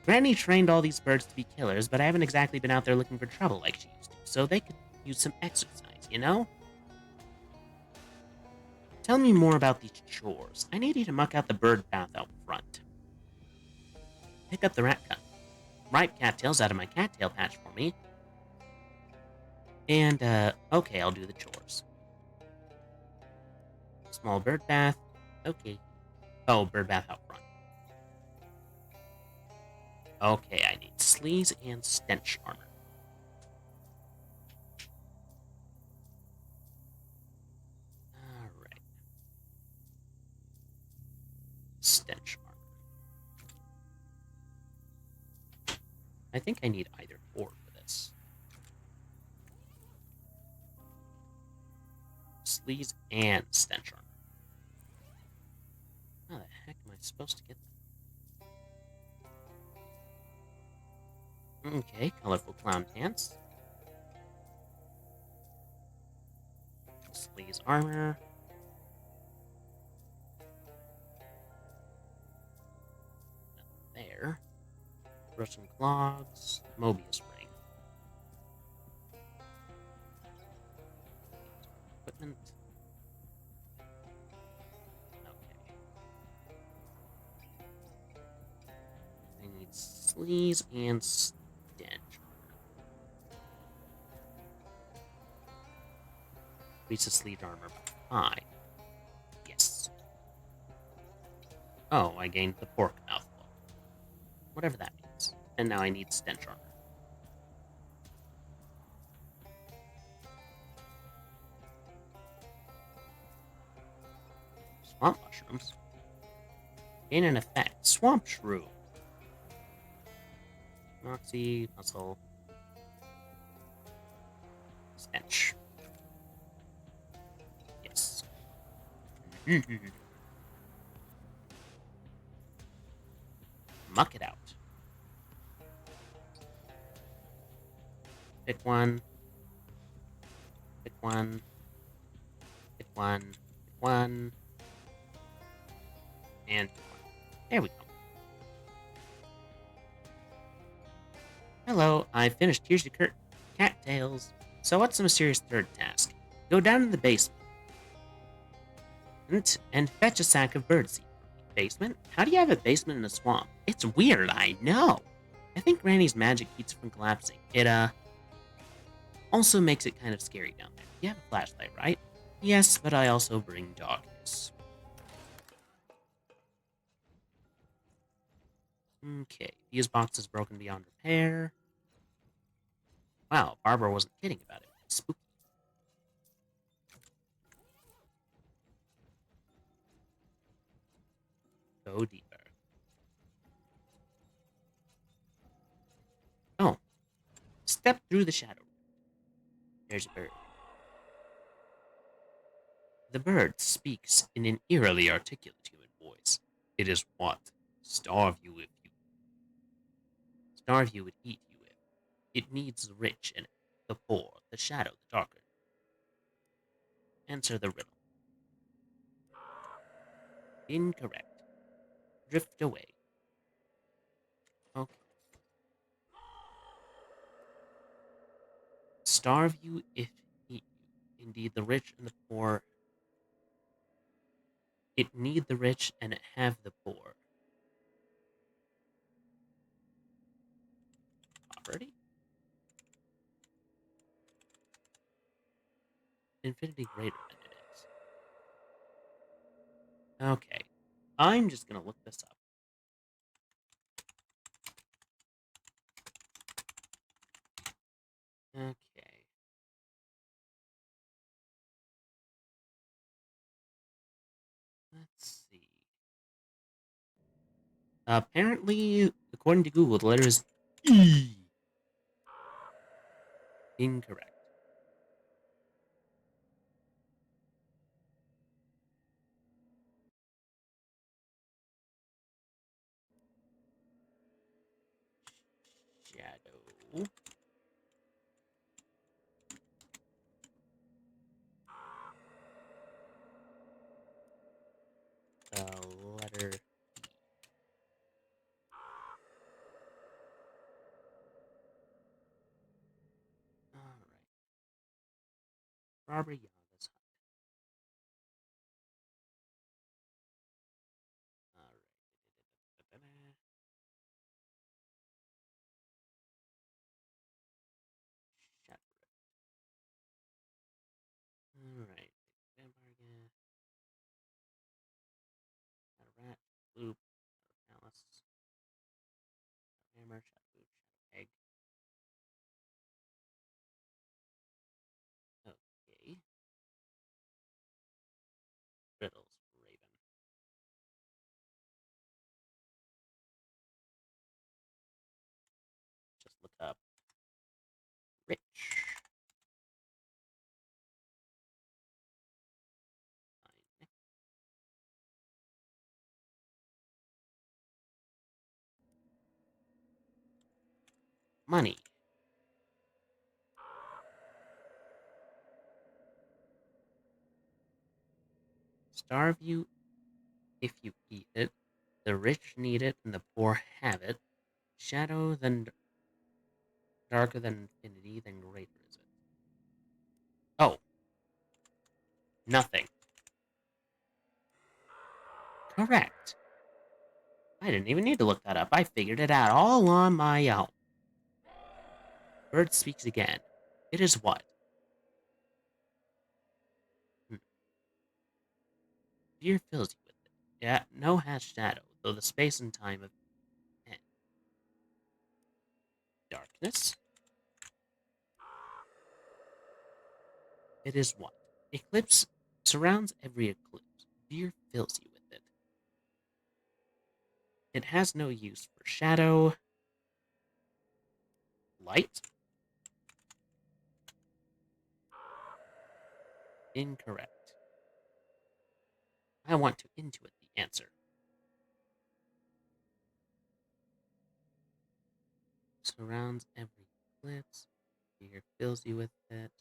Granny trained all these birds to be killers, but I haven't exactly been out there looking for trouble like she used to, so they could use some exercise, Tell me more about these chores. I need you to muck out the bird bath out front. Pick up the rat gun. Ripe cattails out of my cattail patch for me. And, okay, I'll do the chores. Small bird bath. Okay. Oh, bird bath out front. Okay, I need sleaze and stench armor. Alright. Stench armor. I think I need either or for this. Sleaze and stench armor. How the heck am I supposed to get that? Okay, colorful clown pants. Sleaze armor. There. Russian clogs. Mobius ring. Equipment. Okay. I need sleaze and stench. Increase the sleeve armor by 5. Yes. Oh, I gained the pork mouth look. Whatever that means. And now I need stench armor. Swamp mushrooms. Gain an effect. Swamp shrew. Moxie, muscle. Stench. Yes. Muck it out. Pick one. Pick one. Pick one. Pick one. And pick one. There we go. Hello, I finished. Here's your cattails. So what's the mysterious third task? Go down in the basement and fetch a sack of birdseed. Basement? How do you have a basement in a swamp? It's weird, I know. I think Granny's magic keeps it from collapsing. It, also makes it kind of scary down there. You have a flashlight, right? Yes, but I also bring darkness. Okay, fuse box is broken beyond repair. Wow, Barbara wasn't kidding about it. Spooky. go deeper. Oh, step through the shadow. There's a bird. The bird speaks in an eerily articulate human voice. It is what? Starve you would eat you if. It needs the rich and the poor, the shadow, the darker. Answer the riddle. Incorrect. Drift away. Okay. Starve you if eat you. Indeed, the rich and the poor. It need the rich and it have the poor. Poverty? Infinity greater than it is. Okay. I'm just gonna look this up. Okay. Let's see. Apparently, according to Google, the letter is E. Incorrect. Shadow. Letter E. Alright. Robert Yava's Hunt. Alright. Shadowrift. Alright. Vampire again. Shadow Rat. Loop. Shadow Palace. Shadow Hammer. Shadow Boot. Shadow Egg. Okay. Riddles. Raven. Just look up. Rich. Fine. Money. Starve you if you eat it. The rich need it and the poor have it. Shadow then darker than infinity, then greater is it. Oh, nothing. Correct. I didn't even need to look that up. I figured it out all on my own. Bird speaks again. It is what? Hmm. Fear fills you with it. Yeah, no has shadow, though the space and time of end. Darkness? It is what? Eclipse surrounds every eclipse. Fear fills you with it. It has no use for shadow. Light? Incorrect. I want to intuit the answer. Surrounds every eclipse. Fear fills you with it.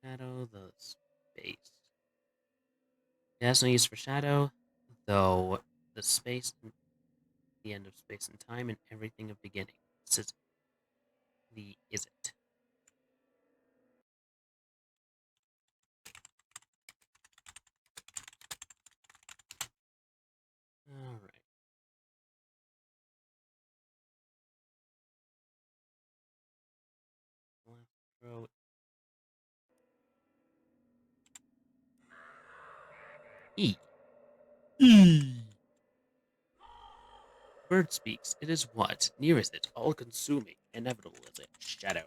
Shadow the space. It has no use for shadow, though the space, the end of space and time, and everything of beginning. This is the is it. All right. Left row. E. E. Bird speaks. It is what? Near is it? All consuming. Inevitable is it? Shadow.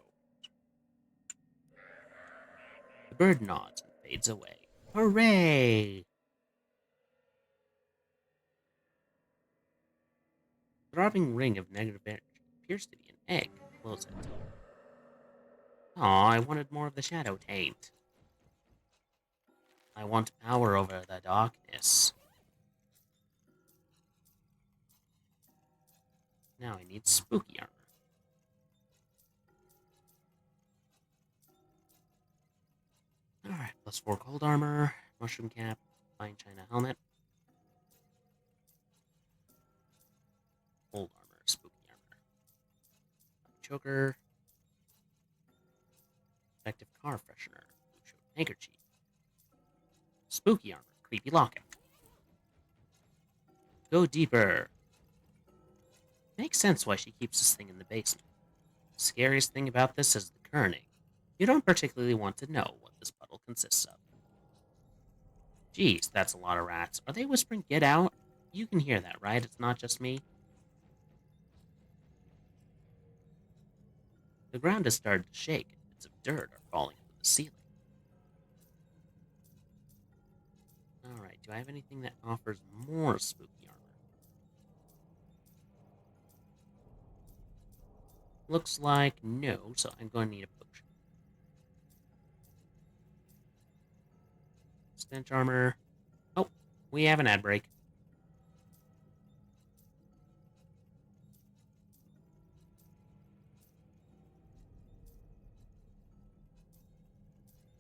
The bird nods and fades away. Hooray! Throbbing ring of negative energy appears to be an egg. Close it. Aw, I wanted more of the shadow taint. I want power over the darkness. Now I need spooky armor. Alright, +4 cold armor, mushroom cap, fine china helmet. Cold armor, spooky armor. Choker. Effective car freshener. Blue choke handkerchief. Spooky armor, creepy locket. Go deeper. Makes sense why she keeps this thing in the basement. The scariest thing about this is the kerning. You don't particularly want to know what this puddle consists of. Geez, that's a lot of rats. Are they whispering, "Get out"? You can hear that, right? It's not just me. The ground has started to shake, and bits of dirt are falling from the ceiling. Alright, do I have anything that offers more spooky armor? Looks like no, so I'm going to need a potion. Stench armor. Oh, we have an ad break.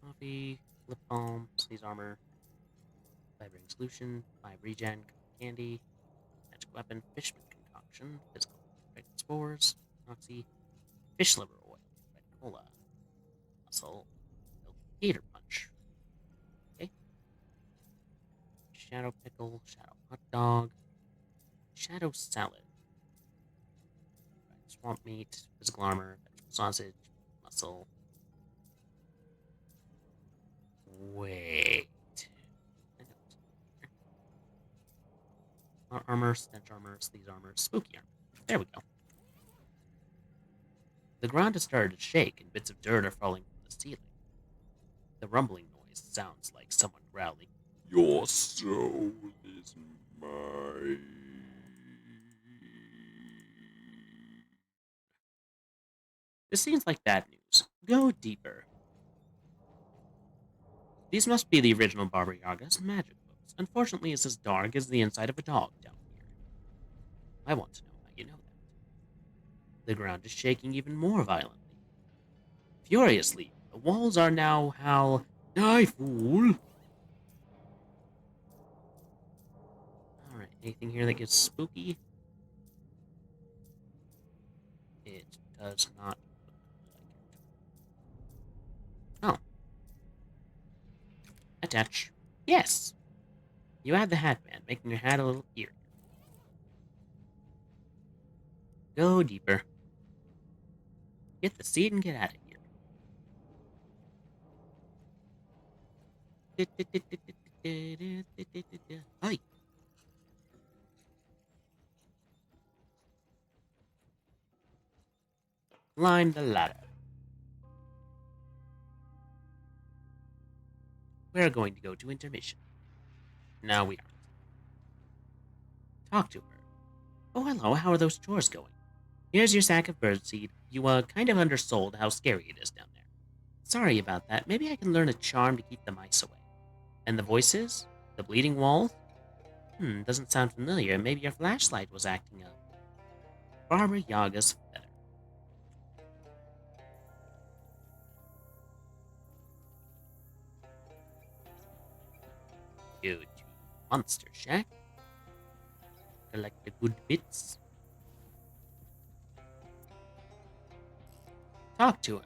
Coffee, lip balm, sneeze armor, vibrating solution, 5 regen, candy, magic weapon, fishman concoction, physical infected spores, oxy, fish liver oil, red cola, muscle, gator punch. Okay. Shadow pickle, shadow hot dog, shadow salad, swamp meat, physical armor, vegetable sausage, muscle. Wait. Armor, stench armor, sleaze armor, spooky armor. There we go. The ground has started to shake and bits of dirt are falling from the ceiling. The rumbling noise sounds like someone growling, Your soul is mine. "This seems like bad news. Go deeper." These must be the original Baba Yaga's magic books. Unfortunately, it's as dark as the inside of a dog down here. I want to know how you know that. The ground is shaking even more violently. Furiously, the walls are now howl, "Die, fool!" Alright, anything here that gets spooky? It does not look like it. Oh. Attach. Yes! You add the hat band, making your hat a little eerier. Go deeper. Get the seed and get out of here. Hi. Climb the ladder. We're going to go to intermission. No, we aren't. Talk to her. "Oh, hello, how are those chores going? Here's your sack of birdseed. You, kind of undersold how scary it is down there. Sorry about that. Maybe I can learn a charm to keep the mice away. And the voices? The bleeding walls? Doesn't sound familiar. Maybe your flashlight was acting up. Barbara Yaga's feather. Go to Monster Shack. Collect the good bits. Talk to him.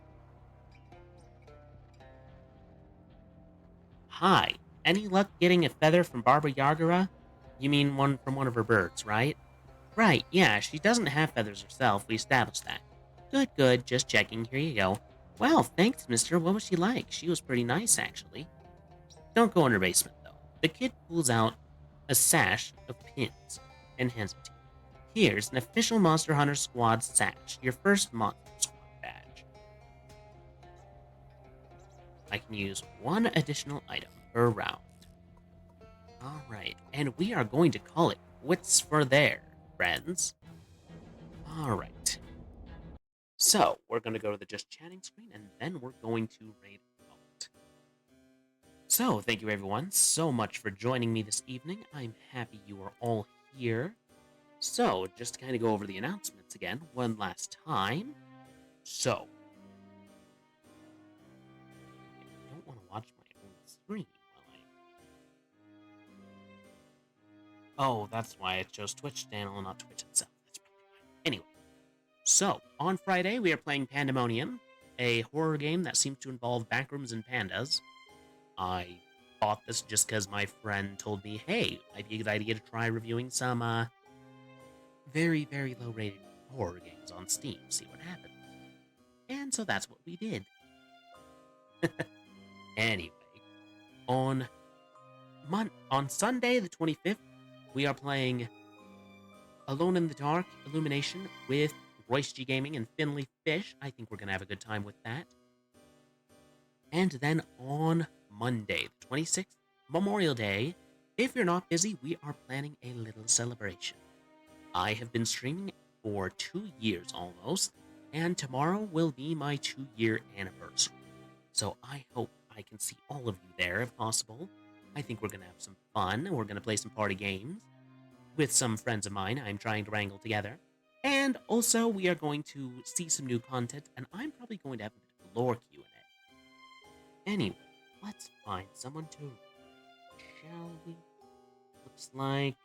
Hi. Any luck getting a feather from Barbara Yaga? You mean one from one of her birds, right? Right, yeah, she doesn't have feathers herself. We established that. Good, good. Just checking. Here you go. Well, thanks, mister. What was she like? She was pretty nice, actually. Don't go in her basement, though. The kid pulls out a sash of pins and hands it to you. Here's an official Monster Hunter Squad sash. Your first Monster Squad badge. I can use one additional item. per round. Alright, and we are going to call it quits for there, friends. Alright. So, we're going to go to the just chatting screen, and then we're going to raid out. So, thank you everyone so much for joining me this evening. I'm happy you are all here. So, just to kind of go over the announcements again one last time. So, I don't want to watch my own screen while I... Oh, that's why it shows Twitch channel and not Twitch itself. That's probably why. Anyway, so, on Friday we are playing Pandemonium, a horror game that seems to involve backrooms and pandas. I bought this just because my friend told me, hey, might be a good idea to try reviewing some, very, very low-rated horror games on Steam, see what happens. And so that's what we did. Anyway, on Sunday the 25th, we are playing Alone in the Dark Illumination with Royce G Gaming and Finley Fish. I think we're going to have a good time with that. And then on Monday, the 26th, Memorial Day, if you're not busy, we are planning a little celebration. I have been streaming for 2 years almost, and tomorrow will be my 2-year anniversary. So I hope I can see all of you there if possible. I think we're going to have some fun, and we're going to play some party games with some friends of mine I'm trying to wrangle together. And also, we are going to see some new content, and I'm probably going to have a bit of lore Q&A. Anyway, let's find someone to read, shall we? Looks like...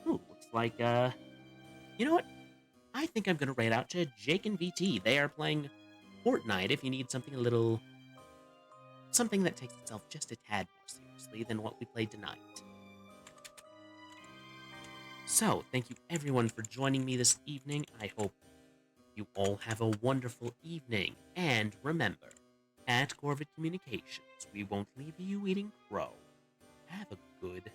Ooh, looks like, you know what? I think I'm gonna raid out to Jake and VT. They are playing Fortnite if you need something a little... something that takes itself just a tad more seriously than what we played tonight. So, thank you everyone for joining me this evening. I hope you all have a wonderful evening. And remember, at Corvid Communications, we won't leave you eating crow. Have a good